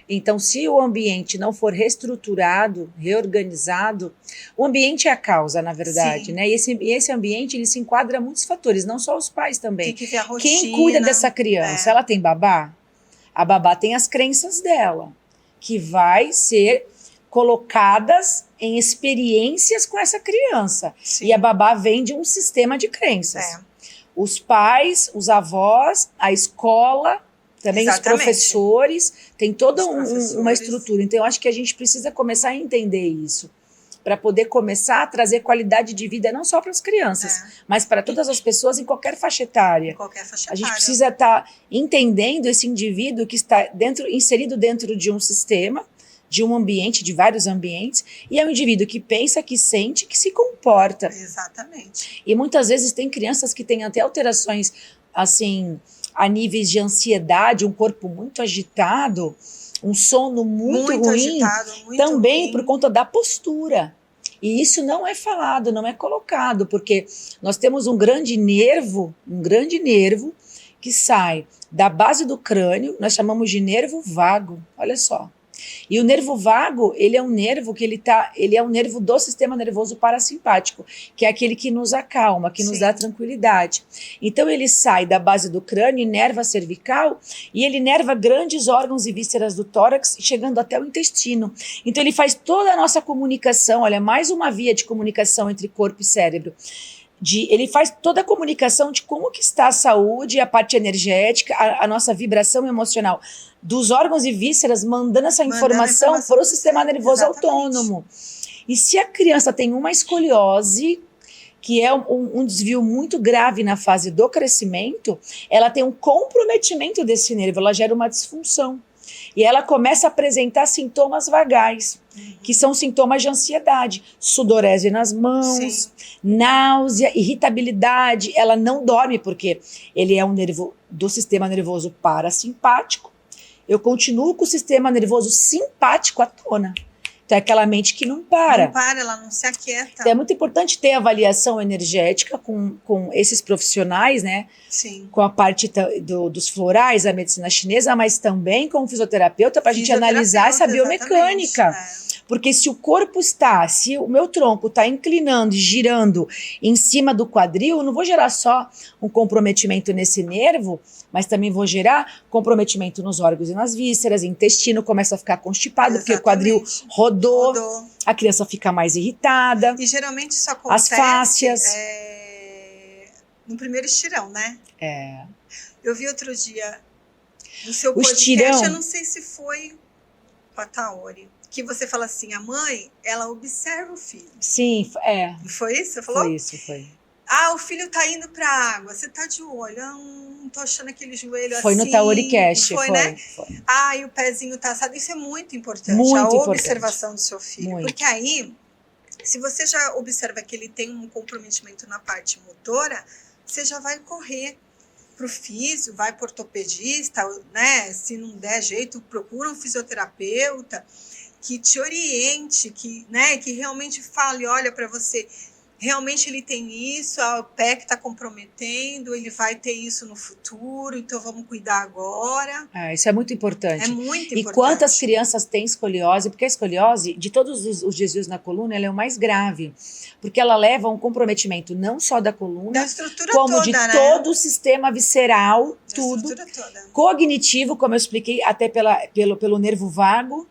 Então, se o ambiente não for reestruturado, reorganizado... O ambiente é a causa, na verdade, Sim. né? E esse ambiente, ele se enquadra a muitos fatores, não só os pais também. Tem que ver a rotina. Quem cuida dessa criança? Ela tem babá? A babá tem as crenças dela, que vai ser colocadas em experiências com essa criança. Sim. E a babá vem de um sistema de crenças. Os pais, os avós, a escola, também Exatamente. os professores, tem toda uma estrutura. Então, eu acho que a gente precisa começar a entender isso, para poder começar a trazer qualidade de vida não só para as crianças, mas para todas as pessoas em qualquer faixa etária. A gente precisa estar entendendo esse indivíduo que está inserido dentro de um sistema, de um ambiente, de vários ambientes, e é um indivíduo que pensa, que sente, que se comporta. Exatamente. E muitas vezes tem crianças que têm até alterações, assim, a níveis de ansiedade, um corpo muito agitado, um sono muito ruim, agitado, muito também ruim. por conta da postura. E isso não é falado, não é colocado, porque nós temos um grande nervo que sai da base do crânio, nós chamamos de nervo vago, olha só. E o nervo vago, ele é um nervo que ele é um nervo do sistema nervoso parasimpático, que é aquele que nos acalma, que nos dá tranquilidade. Então ele sai da base do crânio, inerva a cervical, e ele inerva grandes órgãos e vísceras do tórax, chegando até o intestino. Então ele faz toda a nossa comunicação, olha, mais uma via de comunicação entre corpo e cérebro. Ele faz toda a comunicação de como que está a saúde, a parte energética, a nossa vibração emocional dos órgãos e vísceras, mandando essa informação para o sistema nervoso autônomo. E se a criança tem uma escoliose, que é um desvio muito grave na fase do crescimento, ela tem um comprometimento desse nervo, ela gera uma disfunção. E ela começa a apresentar sintomas vagais, que são sintomas de ansiedade, sudorese nas mãos, náusea, irritabilidade. Ela não dorme porque ele é um nervo do sistema nervoso parasimpático. Eu continuo com o sistema nervoso simpático à tona. Então, é aquela mente que não para. Não para, ela não se aquieta. Então, é muito importante ter avaliação energética com esses profissionais, né? Sim. Com a parte dos florais, a medicina chinesa, mas também com o fisioterapeuta, para a gente analisar essa biomecânica. Porque se o corpo se o meu tronco está inclinando e girando em cima do quadril, eu não vou gerar só um comprometimento nesse nervo, mas também vou gerar comprometimento nos órgãos e nas vísceras, intestino começa a ficar constipado, porque o quadril rodou, a criança fica mais irritada. E geralmente isso acontece... As fáscias. No primeiro estirão, né? É. Eu vi outro dia no seu podcast, estirão, eu não sei se foi com a Taori, que você fala assim, a mãe, ela observa o filho. Sim, Não foi isso? Você falou? Foi. Ah, o filho tá indo pra água, você tá de olho, não tô achando aquele joelho assim. Foi no Taoricast, foi, né? Foi. Ah, e o pezinho tá assado. Isso é muito importante, observação do seu filho. Muito. Porque aí, se você já observa que ele tem um comprometimento na parte motora, você já vai correr pro físio, vai pro ortopedista, né? Se não der jeito, procura um fisioterapeuta que te oriente, que realmente fale, olha para você, realmente ele tem isso, o pé que está comprometendo, ele vai ter isso no futuro, então vamos cuidar agora. Isso é muito importante. É muito importante. E quantas crianças têm escoliose? Porque a escoliose, de todos os desvios na coluna, ela é o mais grave, porque ela leva a um comprometimento não só da coluna, da estrutura como toda, de né? todo o sistema visceral, da tudo. Toda. Cognitivo, como eu expliquei, até pelo nervo vago,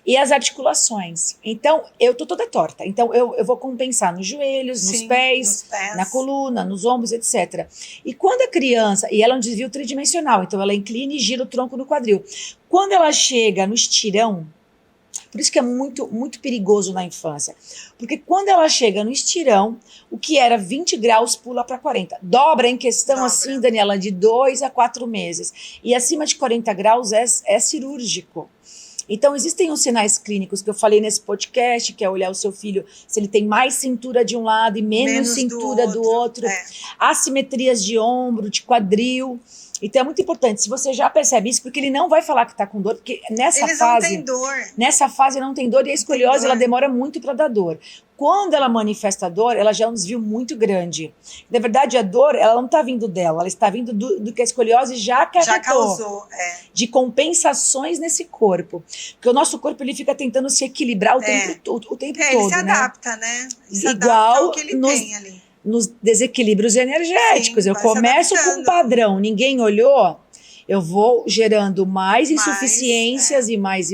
e as articulações. Então, eu tô toda torta. Então, eu vou compensar nos joelhos, nos pés, na coluna, nos ombros, etc. E quando a criança... E ela é um desvio tridimensional, então ela inclina e gira o tronco no quadril. Quando ela chega no estirão, por isso que é muito, muito perigoso na infância, porque quando ela chega no estirão, o que era 20 graus pula para 40. Dobra em questão, assim, Daniela, de 2 a 4 meses. E acima de 40 graus é cirúrgico. Então, existem os sinais clínicos que eu falei nesse podcast, que é olhar o seu filho, se ele tem mais cintura de um lado e menos cintura do outro. Assimetrias de ombro, de quadril. Então, é muito importante. Se você já percebe isso, porque ele não vai falar que está com dor, porque Eles não têm dor. Nessa fase não tem dor, e a escoliose ela demora muito para dar dor. Quando ela manifesta a dor, ela já é um desvio muito grande. Na verdade, a dor, ela não está vindo dela, ela está vindo do que a escoliose já acarretou. Já causou, de compensações nesse corpo. Porque o nosso corpo, ele fica tentando se equilibrar o tempo todo, ele se adapta, né? Ele se igual adapta ao que ele tem ali. Nos desequilíbrios energéticos. Sim, eu começo com um padrão, ninguém olhou, eu vou gerando mais insuficiências e mais,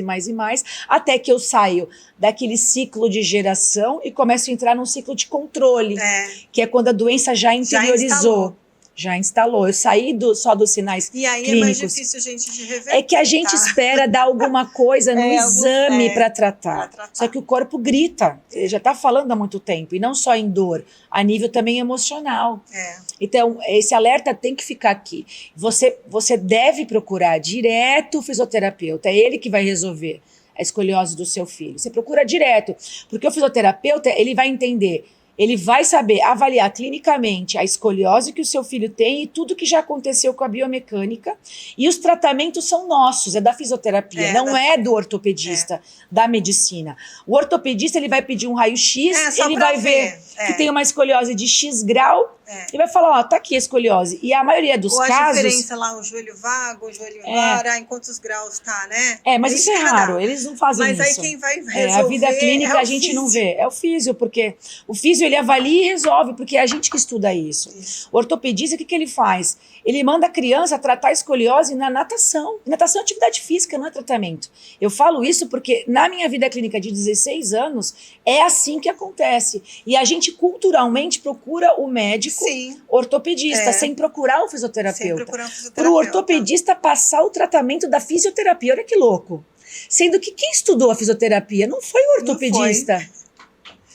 até que eu saio daquele ciclo de geração e começo a entrar num ciclo de controle, que é quando a doença já interiorizou. Já instalou. Eu saí só dos sinais clínicos. E aí é mais difícil, gente, de reverter. É que a gente espera dar alguma coisa no exame para tratar. Só que o corpo grita. Ele já está falando há muito tempo. E não só em dor, a nível também emocional. Então, esse alerta tem que ficar aqui. Você deve procurar direto o fisioterapeuta. É ele que vai resolver a escoliose do seu filho. Você procura direto. Porque o fisioterapeuta, ele vai entender... Ele vai saber avaliar clinicamente a escoliose que o seu filho tem e tudo que já aconteceu com a biomecânica. E os tratamentos são nossos, é da fisioterapia, não é do ortopedista, da medicina. O ortopedista, ele vai pedir um raio-x, ele vai ver que tem uma escoliose de X grau e vai falar, ó, tá aqui a escoliose. E a maioria dos casos... Ou a diferença lá, o joelho vago, o joelho vara, em quantos graus tá, né? Mas isso é raro, eles não fazem isso. Mas aí quem vai resolver a vida clínica a gente não vê, é o físio, porque o físio ele avalia e resolve, porque é a gente que estuda isso. O ortopedista, o que ele faz? Ele manda a criança tratar a escoliose na natação. Natação é atividade física, não é tratamento. Eu falo isso porque na minha vida clínica de 16 anos, é assim que acontece. E a gente culturalmente procura o médico ortopedista, sem procurar o fisioterapeuta. Para o ortopedista passar o tratamento da fisioterapia. Olha que louco. Sendo que quem estudou a fisioterapia não foi o ortopedista.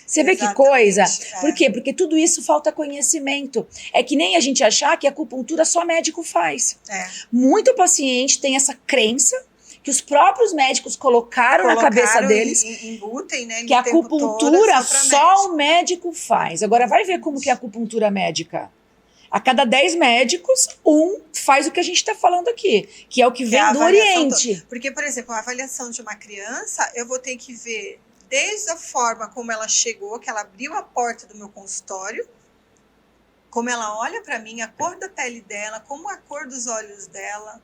Você vê que coisa? Por quê? Porque tudo isso falta conhecimento. É que nem a gente achar que a acupuntura só médico faz. Muito paciente tem essa crença que os próprios médicos colocaram na cabeça deles, embutem, né, que a acupuntura só o médico faz. Agora vai ver como que é a acupuntura médica. A cada 10 médicos, um faz o que a gente está falando aqui, que é o que vem do Oriente. Porque, por exemplo, a avaliação de uma criança, eu vou ter que ver desde a forma como ela chegou, que ela abriu a porta do meu consultório, como ela olha para mim, a cor da pele dela, como a cor dos olhos dela,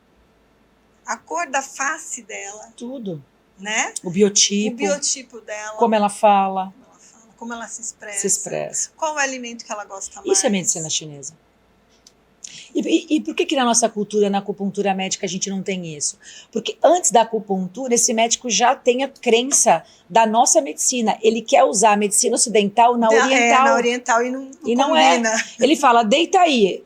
a cor da face dela, Tudo. né? O biotipo. O biotipo dela. Como ela fala. Como ela se expressa. Se expressa. Qual o alimento que ela gosta mais. Isso é medicina chinesa. E por que na nossa cultura, na acupuntura médica, a gente não tem isso? Porque antes da acupuntura, esse médico já tem a crença da nossa medicina. Ele quer usar a medicina ocidental na oriental. Na oriental e não combina. Ele fala, deita aí.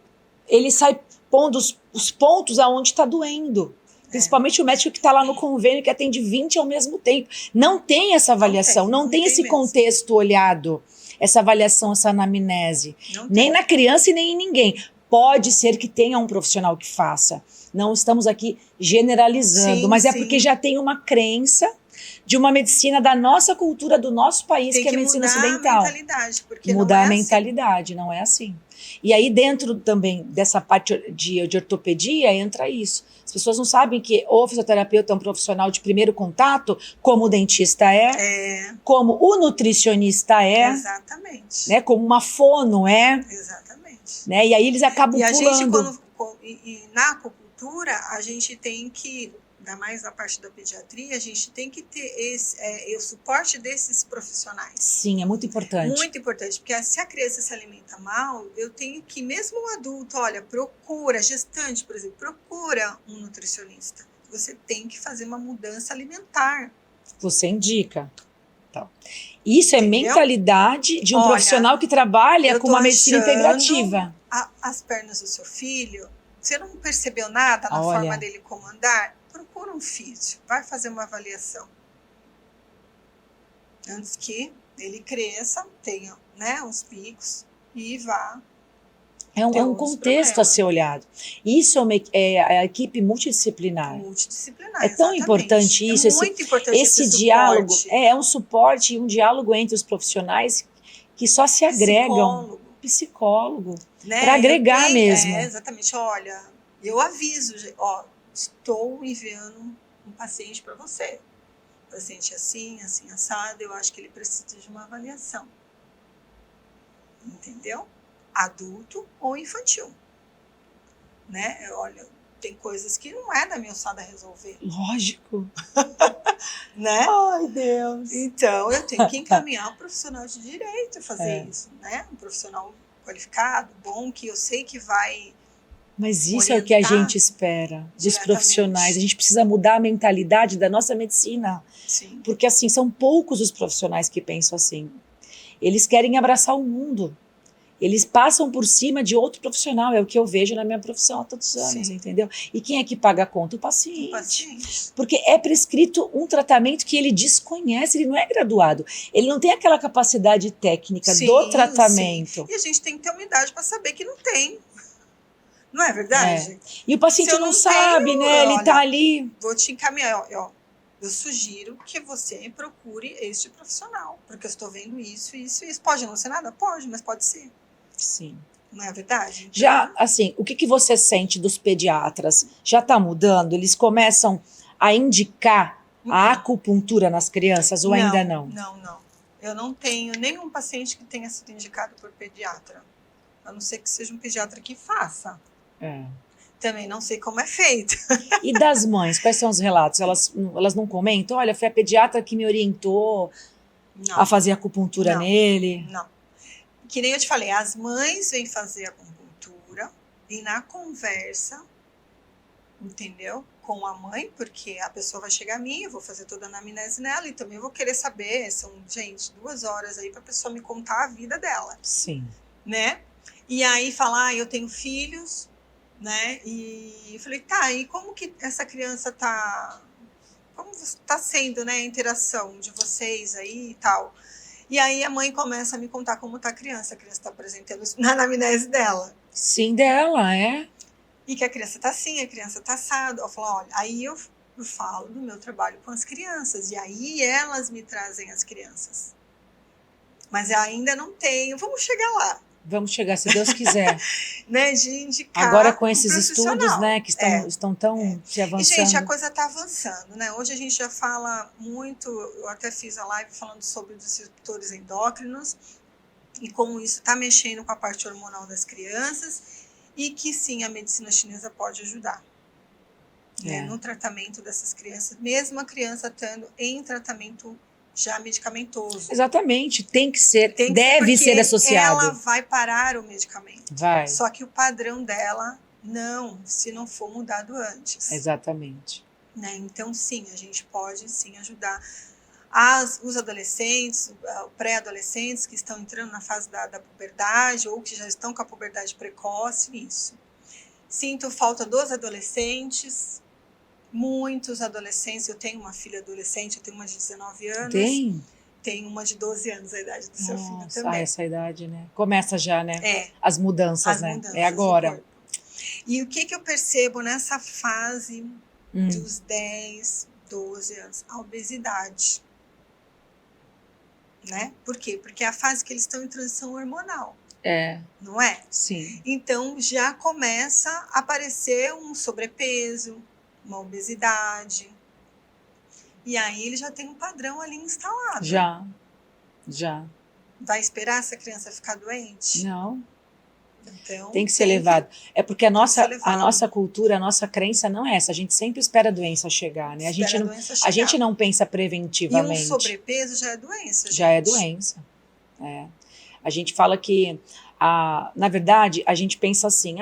Ele sai pondo os pontos aonde está doendo. Principalmente o médico que está lá no convênio, que atende 20 ao mesmo tempo. Não tem essa avaliação, não tem esse contexto olhado, essa avaliação, essa anamnese. Nem na criança e nem em ninguém. Pode ser que tenha um profissional que faça. Não estamos aqui generalizando, mas é porque já tem uma crença de uma medicina da nossa cultura, do nosso país, que é a medicina ocidental. Mudar a mentalidade, não é assim. E aí dentro também dessa parte de ortopedia entra isso. As pessoas não sabem que o fisioterapeuta é um profissional de primeiro contato, como o dentista como o nutricionista Exatamente. Né, como uma fono Exatamente. Né, e aí eles acabam pulando. Gente, na acupuntura, a gente tem que, ainda mais na parte da pediatria, a gente tem que ter o suporte desses profissionais. Sim, é muito importante. Muito importante, porque se a criança se alimenta mal, eu tenho que, mesmo um adulto, olha, procura, gestante, por exemplo, procura um nutricionista. Você tem que fazer uma mudança alimentar. Você indica. Então, isso é mentalidade de um profissional que trabalha com uma medicina integrativa. As pernas do seu filho, você não percebeu nada na forma dele comandar? Procura um físio, vai fazer uma avaliação. Antes que ele cresça, tenha, né, uns picos e vá. É um contexto a ser olhado. Isso é a equipe multidisciplinar. Multidisciplinar, é tão importante isso. Muito importante esse diálogo. É um suporte e um diálogo entre os profissionais que só se agregam. Psicólogo. Né? Para agregar mesmo. Exatamente. Olha, eu aviso, estou enviando um paciente para você. O paciente assim, assado, eu acho que ele precisa de uma avaliação. Entendeu? Adulto ou infantil, né? Olha, tem coisas que não é da minha alçada resolver. Lógico. Né? Ai, Deus. Então, eu tenho que encaminhar um profissional de direito a fazer isso, né? Um profissional qualificado, bom, que eu sei que vai... Mas isso é o que a gente espera dos profissionais. A gente precisa mudar a mentalidade da nossa medicina. Sim. Porque, assim, são poucos os profissionais que pensam assim. Eles querem abraçar o mundo. Eles passam por cima de outro profissional, é o que eu vejo na minha profissão há tantos anos, entendeu? E quem é que paga a conta? O paciente. Porque é prescrito um tratamento que ele desconhece, ele não é graduado. Ele não tem aquela capacidade técnica do tratamento. E a gente tem que ter humildade para saber que não tem. Não é verdade? E o paciente não sabe, né? Ele está ali... Vou te encaminhar, eu sugiro que você procure este profissional, porque eu estou vendo isso. Pode não ser nada? Pode, mas pode ser. Sim. Não é verdade? Então, já, assim, o que você sente dos pediatras? Já está mudando? Eles começam a indicar a acupuntura nas crianças ou ainda não? Não. Eu não tenho nenhum paciente que tenha sido indicado por pediatra. A não ser que seja um pediatra que faça. Também não sei como é feito. E das mães, quais são os relatos? Elas não comentam? Olha, foi a pediatra que me orientou a fazer acupuntura nele. Não. Que nem eu te falei, as mães vêm fazer acupuntura e na conversa, entendeu? Com a mãe, porque a pessoa vai chegar a mim, eu vou fazer toda a anamnese nela e também vou querer saber, são, gente, 2 horas aí para a pessoa me contar a vida dela. Sim. Né? E aí falar, eu tenho filhos, né? E eu falei, tá, e como que essa criança tá... Como está sendo, né, a interação de vocês aí e tal? E aí a mãe começa a me contar como está a criança está apresentando isso na anamnese dela. Sim, dela, E que a criança está assim, a criança está assada. Eu falo, olha, aí eu falo do meu trabalho com as crianças, e aí elas me trazem as crianças. Mas eu ainda não tenho, vamos chegar lá. Vamos chegar, se Deus quiser. Né, de indicar agora com um esses estudos, profissional. né, que estão tão se E, avançando. gente, a coisa está avançando, né? Hoje a gente já fala muito, eu até fiz a live falando sobre os disruptores endócrinos e como isso está mexendo com a parte hormonal das crianças e que sim, a medicina chinesa pode ajudar. Né, no tratamento dessas crianças, mesmo a criança estando em tratamento já medicamentoso. Exatamente, tem que ser, Tem que deve ser porque associado. ela vai parar o medicamento. Vai. Só que o padrão dela, não, se não for mudado antes. Exatamente. Né? Então, sim, a gente pode sim ajudar os adolescentes, pré-adolescentes que estão entrando na fase da puberdade ou que já estão com a puberdade precoce, nisso. Sinto falta dos adolescentes, muitos adolescentes. Eu tenho uma filha adolescente, eu tenho uma de 19 anos. Tenho uma de 12 anos, a idade do seu filho também. Essa idade, né? Começa já, né? É. As mudanças, né? É agora. E o que eu percebo nessa fase dos 10, 12 anos? A obesidade. Né? Por quê? Porque é a fase que eles estão em transição hormonal. Não é? Sim. Então já começa a aparecer um sobrepeso, uma obesidade. E aí ele já tem um padrão ali instalado. Já. Vai esperar essa criança ficar doente? Não. Então, tem que ser levado. É porque a nossa cultura, a nossa crença não é essa. A gente sempre espera a doença chegar, né? A gente não pensa preventivamente. E um sobrepeso já é doença, gente. Já é doença. A gente fala que, na verdade, a gente pensa assim,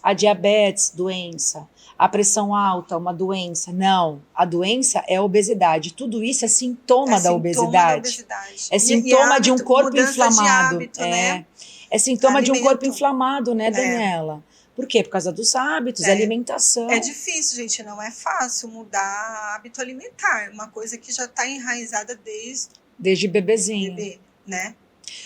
a diabetes, doença. A pressão alta, uma doença. Não, a doença é a obesidade. Tudo isso é sintoma da obesidade. É sintoma de um corpo inflamado. De hábito, né? É sintoma de um corpo inflamado, né, Daniela? Por quê? Por causa dos hábitos, alimentação. É difícil, gente, não é fácil mudar hábito alimentar. Uma coisa que já está enraizada desde bebezinho. Bebê, né?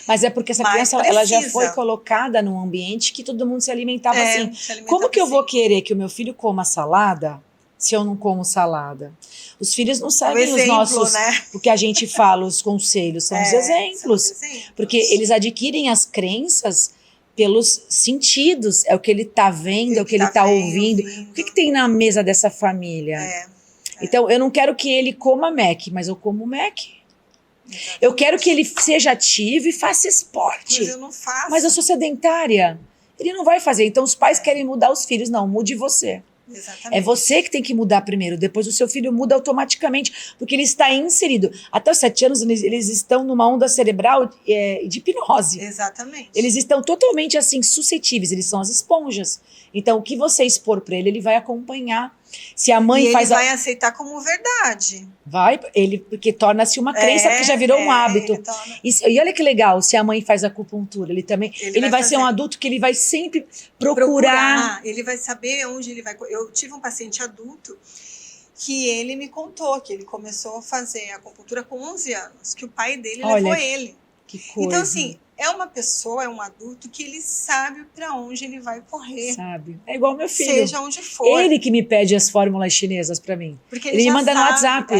Mas é porque essa criança ela já foi colocada num ambiente que todo mundo se alimentava assim. Como que eu vou querer que o meu filho coma salada se eu não como salada? Os filhos não seguem os nossos, né? Porque a gente fala, os conselhos são os exemplos. Porque eles adquirem as crenças pelos sentidos. É o que ele está vendo, é o que ele está ouvindo. O que tem na mesa dessa família? Então, eu não quero que ele coma Mac, mas eu como Mac. Exatamente. Eu quero que ele seja ativo e faça esporte. Mas eu não faço. Mas eu sou sedentária. Ele não vai fazer. Então, os pais querem mudar os filhos. Não, mude você. Exatamente. É você que tem que mudar primeiro, depois o seu filho muda automaticamente, porque ele está inserido. Até os 7 anos, eles estão numa onda cerebral de hipnose. Exatamente. Eles estão totalmente assim, suscetíveis, eles são as esponjas. Então, o que você expor para ele vai acompanhar. Se a mãe ele vai aceitar como verdade. Porque torna-se uma crença, porque já virou um hábito. E olha que legal, se a mãe faz acupuntura, ele vai ser um adulto que ele vai sempre procurar. Ele vai saber onde ele vai. Eu tive um paciente adulto que ele me contou que ele começou a fazer acupuntura com 11 anos, que o pai dele levou ele. Que coisa. Então, assim, é uma pessoa, é um adulto que ele sabe para onde ele vai correr. Sabe. É igual meu filho. Seja onde for. Ele que me pede as fórmulas chinesas para mim. Porque ele me manda no WhatsApp.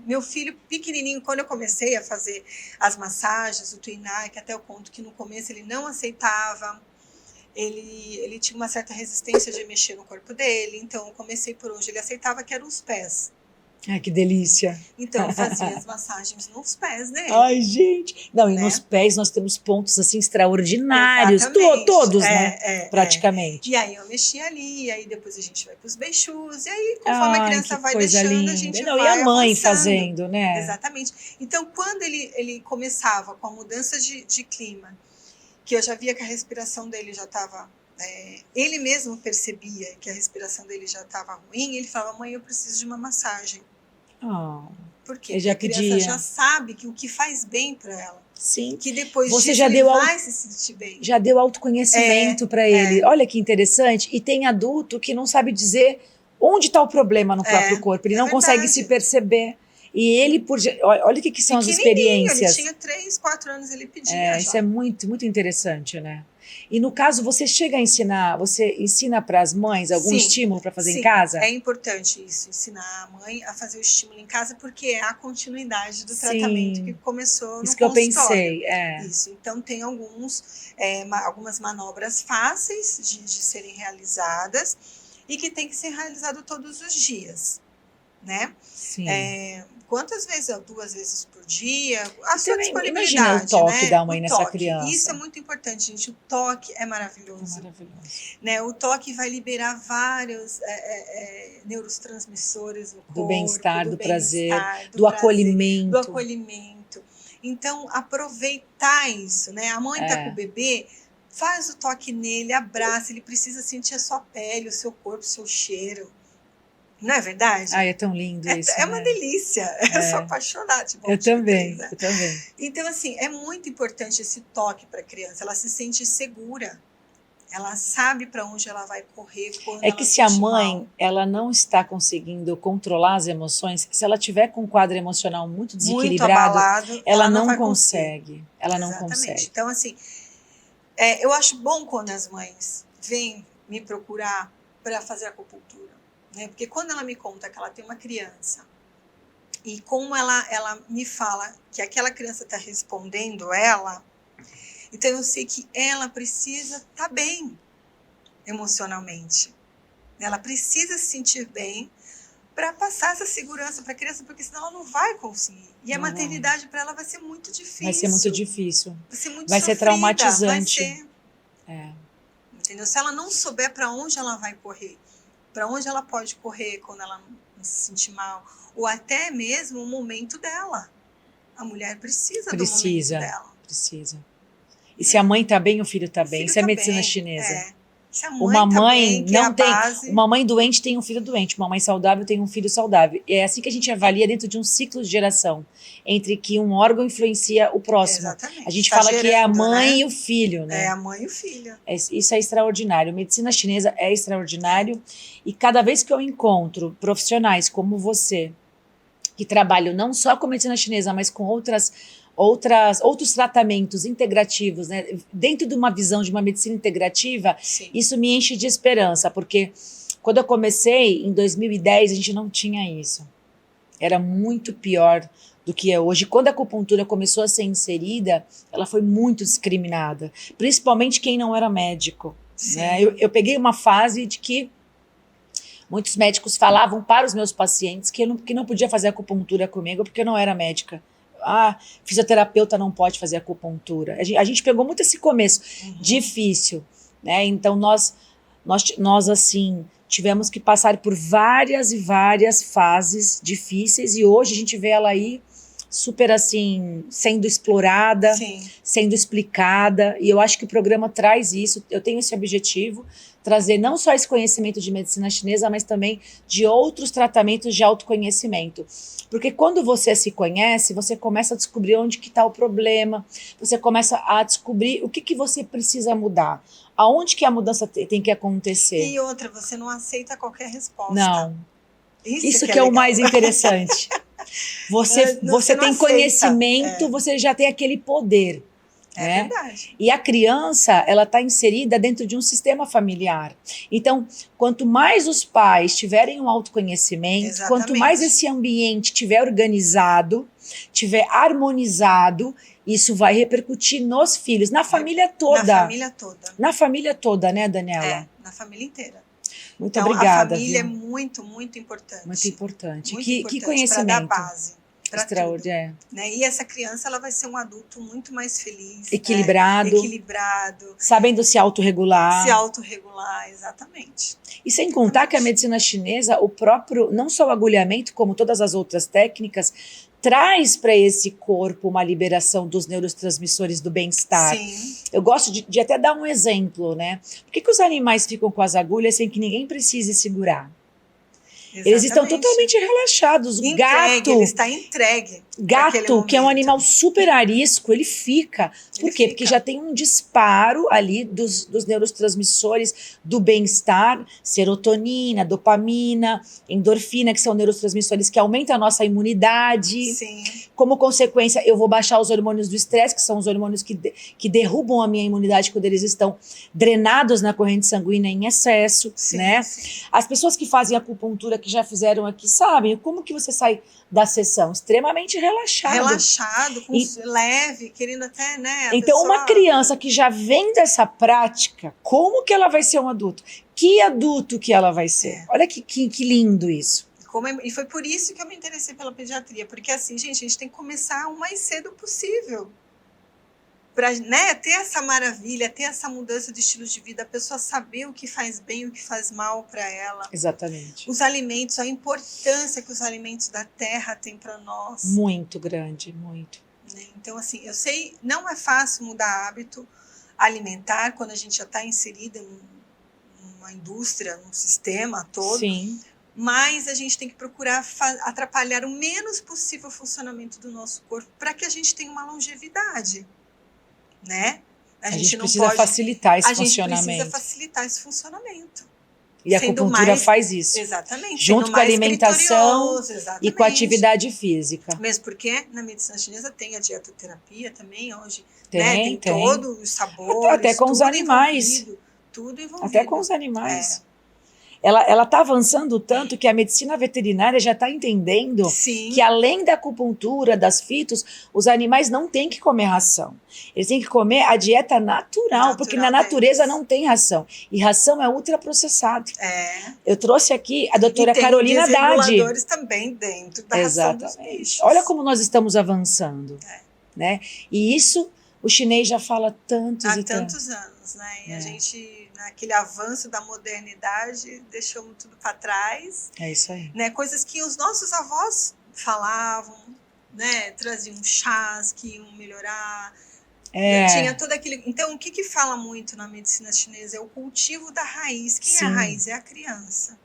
Meu filho pequenininho, quando eu comecei a fazer as massagens, o Tuinai, que até eu conto que no começo ele não aceitava. Ele tinha uma certa resistência de mexer no corpo dele. Então, eu comecei por onde ele aceitava, que eram os pés. Ai, que delícia. Então, eu fazia as massagens nos pés dele. Ai, gente. Não, e nos pés nós temos pontos, assim, extraordinários. Todos, né? Praticamente. E aí eu mexia ali, e aí depois a gente vai para os beixus, e aí conforme a criança vai deixando, linda. a gente vai e a mãe avançando. fazendo, né? Exatamente. Então, quando ele começava com a mudança de clima, que eu já via que a respiração dele já estava... ele mesmo percebia que a respiração dele já estava ruim, ele falava, mãe, eu preciso de uma massagem. Porque a criança já sabe que o que faz bem para ela. Sim. Que depois você disso já ele deu vai se sentir bem. Já deu autoconhecimento para ele. Olha que interessante. E tem adulto que não sabe dizer onde está o problema no próprio corpo. Ele não consegue se perceber. E ele, olha o que são as experiências. Ele tinha 3, 4 anos, ele pedia. Isso é muito, muito interessante, né? E no caso, você chega a ensinar, você ensina para as mães algum Sim, estímulo para fazer sim, em casa? É importante isso, ensinar a mãe a fazer o estímulo em casa, porque é a continuidade do Sim, tratamento que começou isso no que eu consultório. pensei, Isso, então tem algumas manobras fáceis de serem realizadas e que tem que ser realizado todos os dias, né? Sim. Quantas vezes? 2 vezes por dia? A sua Também, disponibilidade, imagina o toque né? da mãe O nessa toque. criança. Isso é muito importante, gente. O toque é maravilhoso. Maravilhoso. Né? O toque vai liberar vários neurotransmissores no corpo. Do bem-estar, do prazer, do prazer, acolhimento. do acolhimento. Então, aproveitar isso, né? A mãe tá com o bebê, faz o toque nele, abraça, ele precisa sentir a sua pele, o seu corpo, o seu cheiro. Não é verdade? Ai, é tão lindo isso, É uma delícia. Eu sou apaixonada de Eu também, né? eu também. Então, assim, é muito importante esse toque para a criança. Ela se sente segura. Ela sabe para onde ela vai correr quando ela que se a mãe mal. ela não está conseguindo controlar as emoções, se ela tiver com um quadro emocional muito desequilibrado, abalado, ela não vai consegue. Ela não Exatamente. consegue. Então, assim, eu acho bom quando as mães vêm me procurar para fazer acupuntura. Né? Porque quando ela me conta que ela tem uma criança e como ela me fala que aquela criança está respondendo ela, então eu sei que ela precisa estar bem emocionalmente. Ela precisa se sentir bem para passar essa segurança para a criança, porque senão ela não vai conseguir. E a maternidade para ela vai ser muito difícil. Vai ser muito difícil. Vai ser muito vai sofrida, ser traumatizante. Vai ser. Entendeu? Se ela não souber para onde ela vai correr, para onde ela pode correr quando ela não se sentir mal, ou até mesmo o momento dela. A mulher precisa do momento dela. Precisa. E se a mãe está bem, o filho está bem. Isso é medicina chinesa. Se a mãe Uma mãe doente tem um filho doente, uma mãe saudável tem um filho saudável. É assim que a gente avalia dentro de um ciclo de geração, entre que um órgão influencia o próximo. Exatamente. A gente fala que é a mãe e o filho, né? É a mãe e o filho. Isso é extraordinário. Medicina chinesa é extraordinário. E cada vez que eu encontro profissionais como você, que trabalham não só com medicina chinesa, mas com outros tratamentos integrativos, né? Dentro de uma visão de uma medicina integrativa, Sim. Isso me enche de esperança, porque quando eu comecei, em 2010, a gente não tinha isso. Era muito pior do que é hoje. Quando a acupuntura começou a ser inserida, ela foi muito discriminada, principalmente quem não era médico. Né? Eu peguei uma fase de que muitos médicos falavam para os meus pacientes que não podia fazer acupuntura comigo porque eu não era médica. Fisioterapeuta não pode fazer acupuntura. A gente pegou muito esse começo difícil, né? Então nós assim tivemos que passar por várias e várias fases difíceis e hoje a gente vê ela aí super assim sendo explorada, sendo explicada, e eu acho que o programa traz isso. Eu tenho esse objetivo, trazer não só esse conhecimento de medicina chinesa, mas também de outros tratamentos de autoconhecimento. Porque quando você se conhece, você começa a descobrir onde que está o problema, você começa a descobrir o que você precisa mudar, aonde que a mudança tem que acontecer. E outra, você não aceita qualquer resposta. Não. Isso que é legal. O mais interessante. Você tem conhecimento, você já tem aquele poder. É verdade. E a criança, ela está inserida dentro de um sistema familiar. Então, quanto mais os pais tiverem um autoconhecimento, quanto mais esse ambiente tiver organizado, tiver harmonizado, isso vai repercutir nos filhos, na família toda. Na família toda. Na família toda, né, Daniela? Na família inteira. Muito obrigada. A família é muito, muito importante. Muito importante. Muito que importante conhecimento. Para dar base. Extraordinário. Né? E essa criança ela vai ser um adulto muito mais feliz. Equilibrado. Né? Equilibrado. Sabendo se autorregular. Se autorregular, exatamente. E sem contar que a medicina chinesa, o próprio, não só o agulhamento, como todas as outras técnicas, traz para esse corpo uma liberação dos neurotransmissores do bem-estar. Sim. Eu gosto de até dar um exemplo, né? Por que os animais ficam com as agulhas sem que ninguém precise segurar? Exatamente. Eles estão totalmente relaxados. O gato, ele está entregue. Gato, que é um animal super arisco, ele fica. Por quê? Porque já tem um disparo ali dos neurotransmissores do bem-estar, serotonina, dopamina, endorfina, que são neurotransmissores que aumentam a nossa imunidade. Sim. Como consequência, eu vou baixar os hormônios do estresse, que são os hormônios que derrubam a minha imunidade quando eles estão drenados na corrente sanguínea em excesso, Sim, né? sim. As pessoas que fazem acupuntura, que já fizeram aqui, sabem como que você sai da sessão extremamente relaxado. Relaxado, leve, querendo até, né? Então, uma criança que já vem dessa prática, como que ela vai ser um adulto? Que adulto que ela vai ser? Olha que lindo isso. E foi por isso que eu me interessei pela pediatria, porque assim, gente, a gente tem que começar o mais cedo possível. Para, né, ter essa maravilha, ter essa mudança de estilo de vida, a pessoa saber o que faz bem e o que faz mal para ela. Exatamente. Os alimentos, a importância que os alimentos da terra têm para nós. Muito grande, muito. Então, assim, eu sei, não é fácil mudar hábito alimentar quando a gente já está inserida numa indústria, num sistema todo. Sim. Mas a gente tem que procurar atrapalhar o menos possível o funcionamento do nosso corpo para que a gente tenha uma longevidade. Né? A gente precisa facilitar esse funcionamento. A gente precisa facilitar esse funcionamento. E a acupuntura faz isso. Exatamente. Junto com a alimentação e com a atividade física. Mesmo porque na medicina chinesa tem a dietoterapia também hoje. Tem todos os sabores. Até com os animais. Tudo envolvido. Até com os animais. Ela está avançando tanto que a medicina veterinária já está entendendo que além da acupuntura, das fitos, os animais não têm que comer ração. Eles têm que comer a dieta natural porque na natureza não tem ração. E ração é ultraprocessado. Eu trouxe aqui a doutora Carolina Dade. Tem reguladores também dentro da ração dos bichos. Olha como nós estamos avançando. Né? E isso o chinês já fala há tantos anos, né? E a gente, naquele avanço da modernidade, deixamos tudo para trás. É isso aí. Né? Coisas que os nossos avós falavam, né? Traziam chás que iam melhorar. Tinha todo aquele... Então, o que fala muito na medicina chinesa é o cultivo da raiz. Quem é a raiz? É a criança.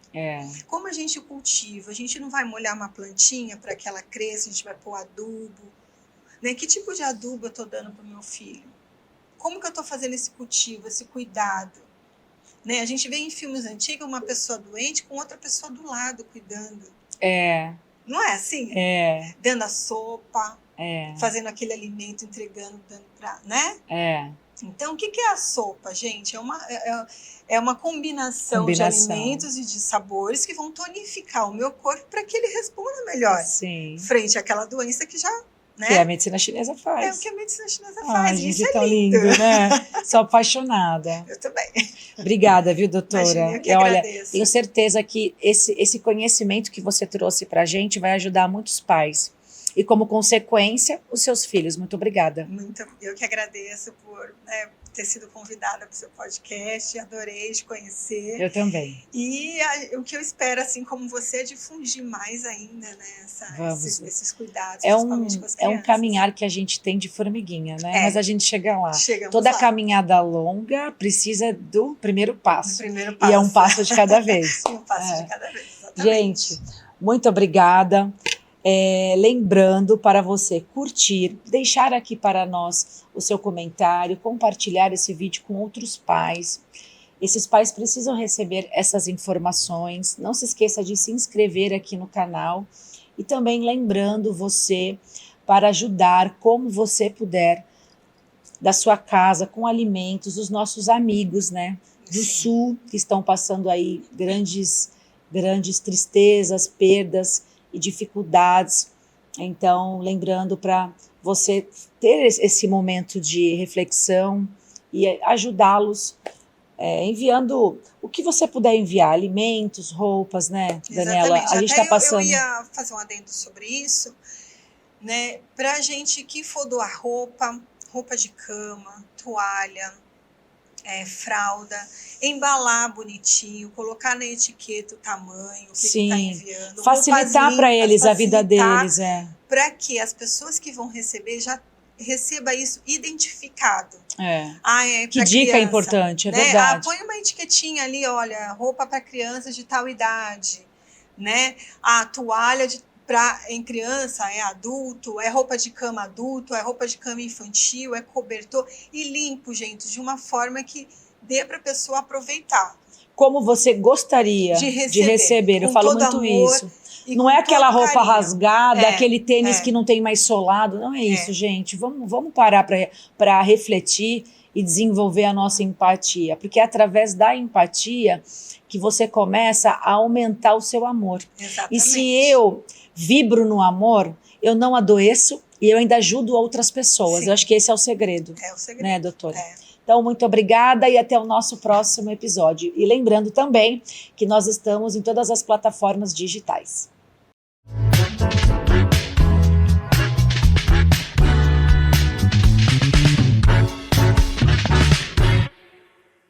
Como a gente cultiva? A gente não vai molhar uma plantinha para que ela cresça, a gente vai pôr adubo. Né? Que tipo de adubo eu estou dando para o meu filho? Como que eu estou fazendo esse cultivo, esse cuidado? Né? A gente vê em filmes antigos uma pessoa doente com outra pessoa do lado cuidando. Não é assim? Dando a sopa, fazendo aquele alimento, entregando, dando para... Né? Então, o que é a sopa, gente? É uma combinação de alimentos e de sabores que vão tonificar o meu corpo para que ele responda melhor frente àquela doença que já... Né? Que a medicina chinesa faz. É o que a medicina chinesa faz. Gente, isso é tão lindo, né? Sou apaixonada. Eu também. Obrigada, viu, doutora? Imagina, eu que olha, agradeço. tenho certeza que esse conhecimento que você trouxe pra gente vai ajudar muitos pais. E como consequência, os seus filhos. Muito obrigada. Eu que agradeço por ter sido convidada para o seu podcast. Adorei te conhecer. Eu também. E o que eu espero, assim como você, é difundir mais ainda, né? Esses cuidados, principalmente com as crianças. É um caminhar que a gente tem de formiguinha, né? Mas a gente chega lá. Chegamos Toda lá. Caminhada longa precisa do primeiro passo. E é um passo de cada vez. Um passo de cada vez, exatamente. Gente, muito obrigada. Lembrando para você curtir, deixar aqui para nós o seu comentário, compartilhar esse vídeo com outros pais. Esses pais precisam receber essas informações. Não se esqueça de se inscrever aqui no canal e também lembrando você para ajudar como você puder da sua casa com alimentos, os nossos amigos, né, do Sul que estão passando aí grandes tristezas, perdas e dificuldades. Então, lembrando para você ter esse momento de reflexão e ajudá-los, enviando o que você puder enviar, alimentos, roupas, né, Daniela? Exatamente. A gente está passando... Eu ia fazer um adendo sobre isso, né, para a gente que for doar roupa de cama, toalha, fralda, embalar bonitinho, colocar na etiqueta o tamanho, o que está enviando. Facilitar para eles a vida deles. Para que as pessoas que vão receber já receba isso identificado. Que dica criança, importante, é né? verdade. Põe uma etiquetinha ali, olha, roupa para crianças de tal idade, né? Toalha em criança, é adulto, é roupa de cama adulto, é roupa de cama infantil, é cobertor, e limpo, gente, de uma forma que dê para a pessoa aproveitar. Como você gostaria de receber. Eu falo muito isso. Não é aquela roupa rasgada, aquele tênis que não tem mais solado. Não é isso, gente. Vamos parar para refletir e desenvolver a nossa empatia. Porque é através da empatia que você começa a aumentar o seu amor. Exatamente. E se eu vibro no amor, eu não adoeço e eu ainda ajudo outras pessoas. Sim. Eu acho que esse é o segredo. É o segredo. Né, doutora? É. Então, muito obrigada e até o nosso próximo episódio. E lembrando também que nós estamos em todas as plataformas digitais.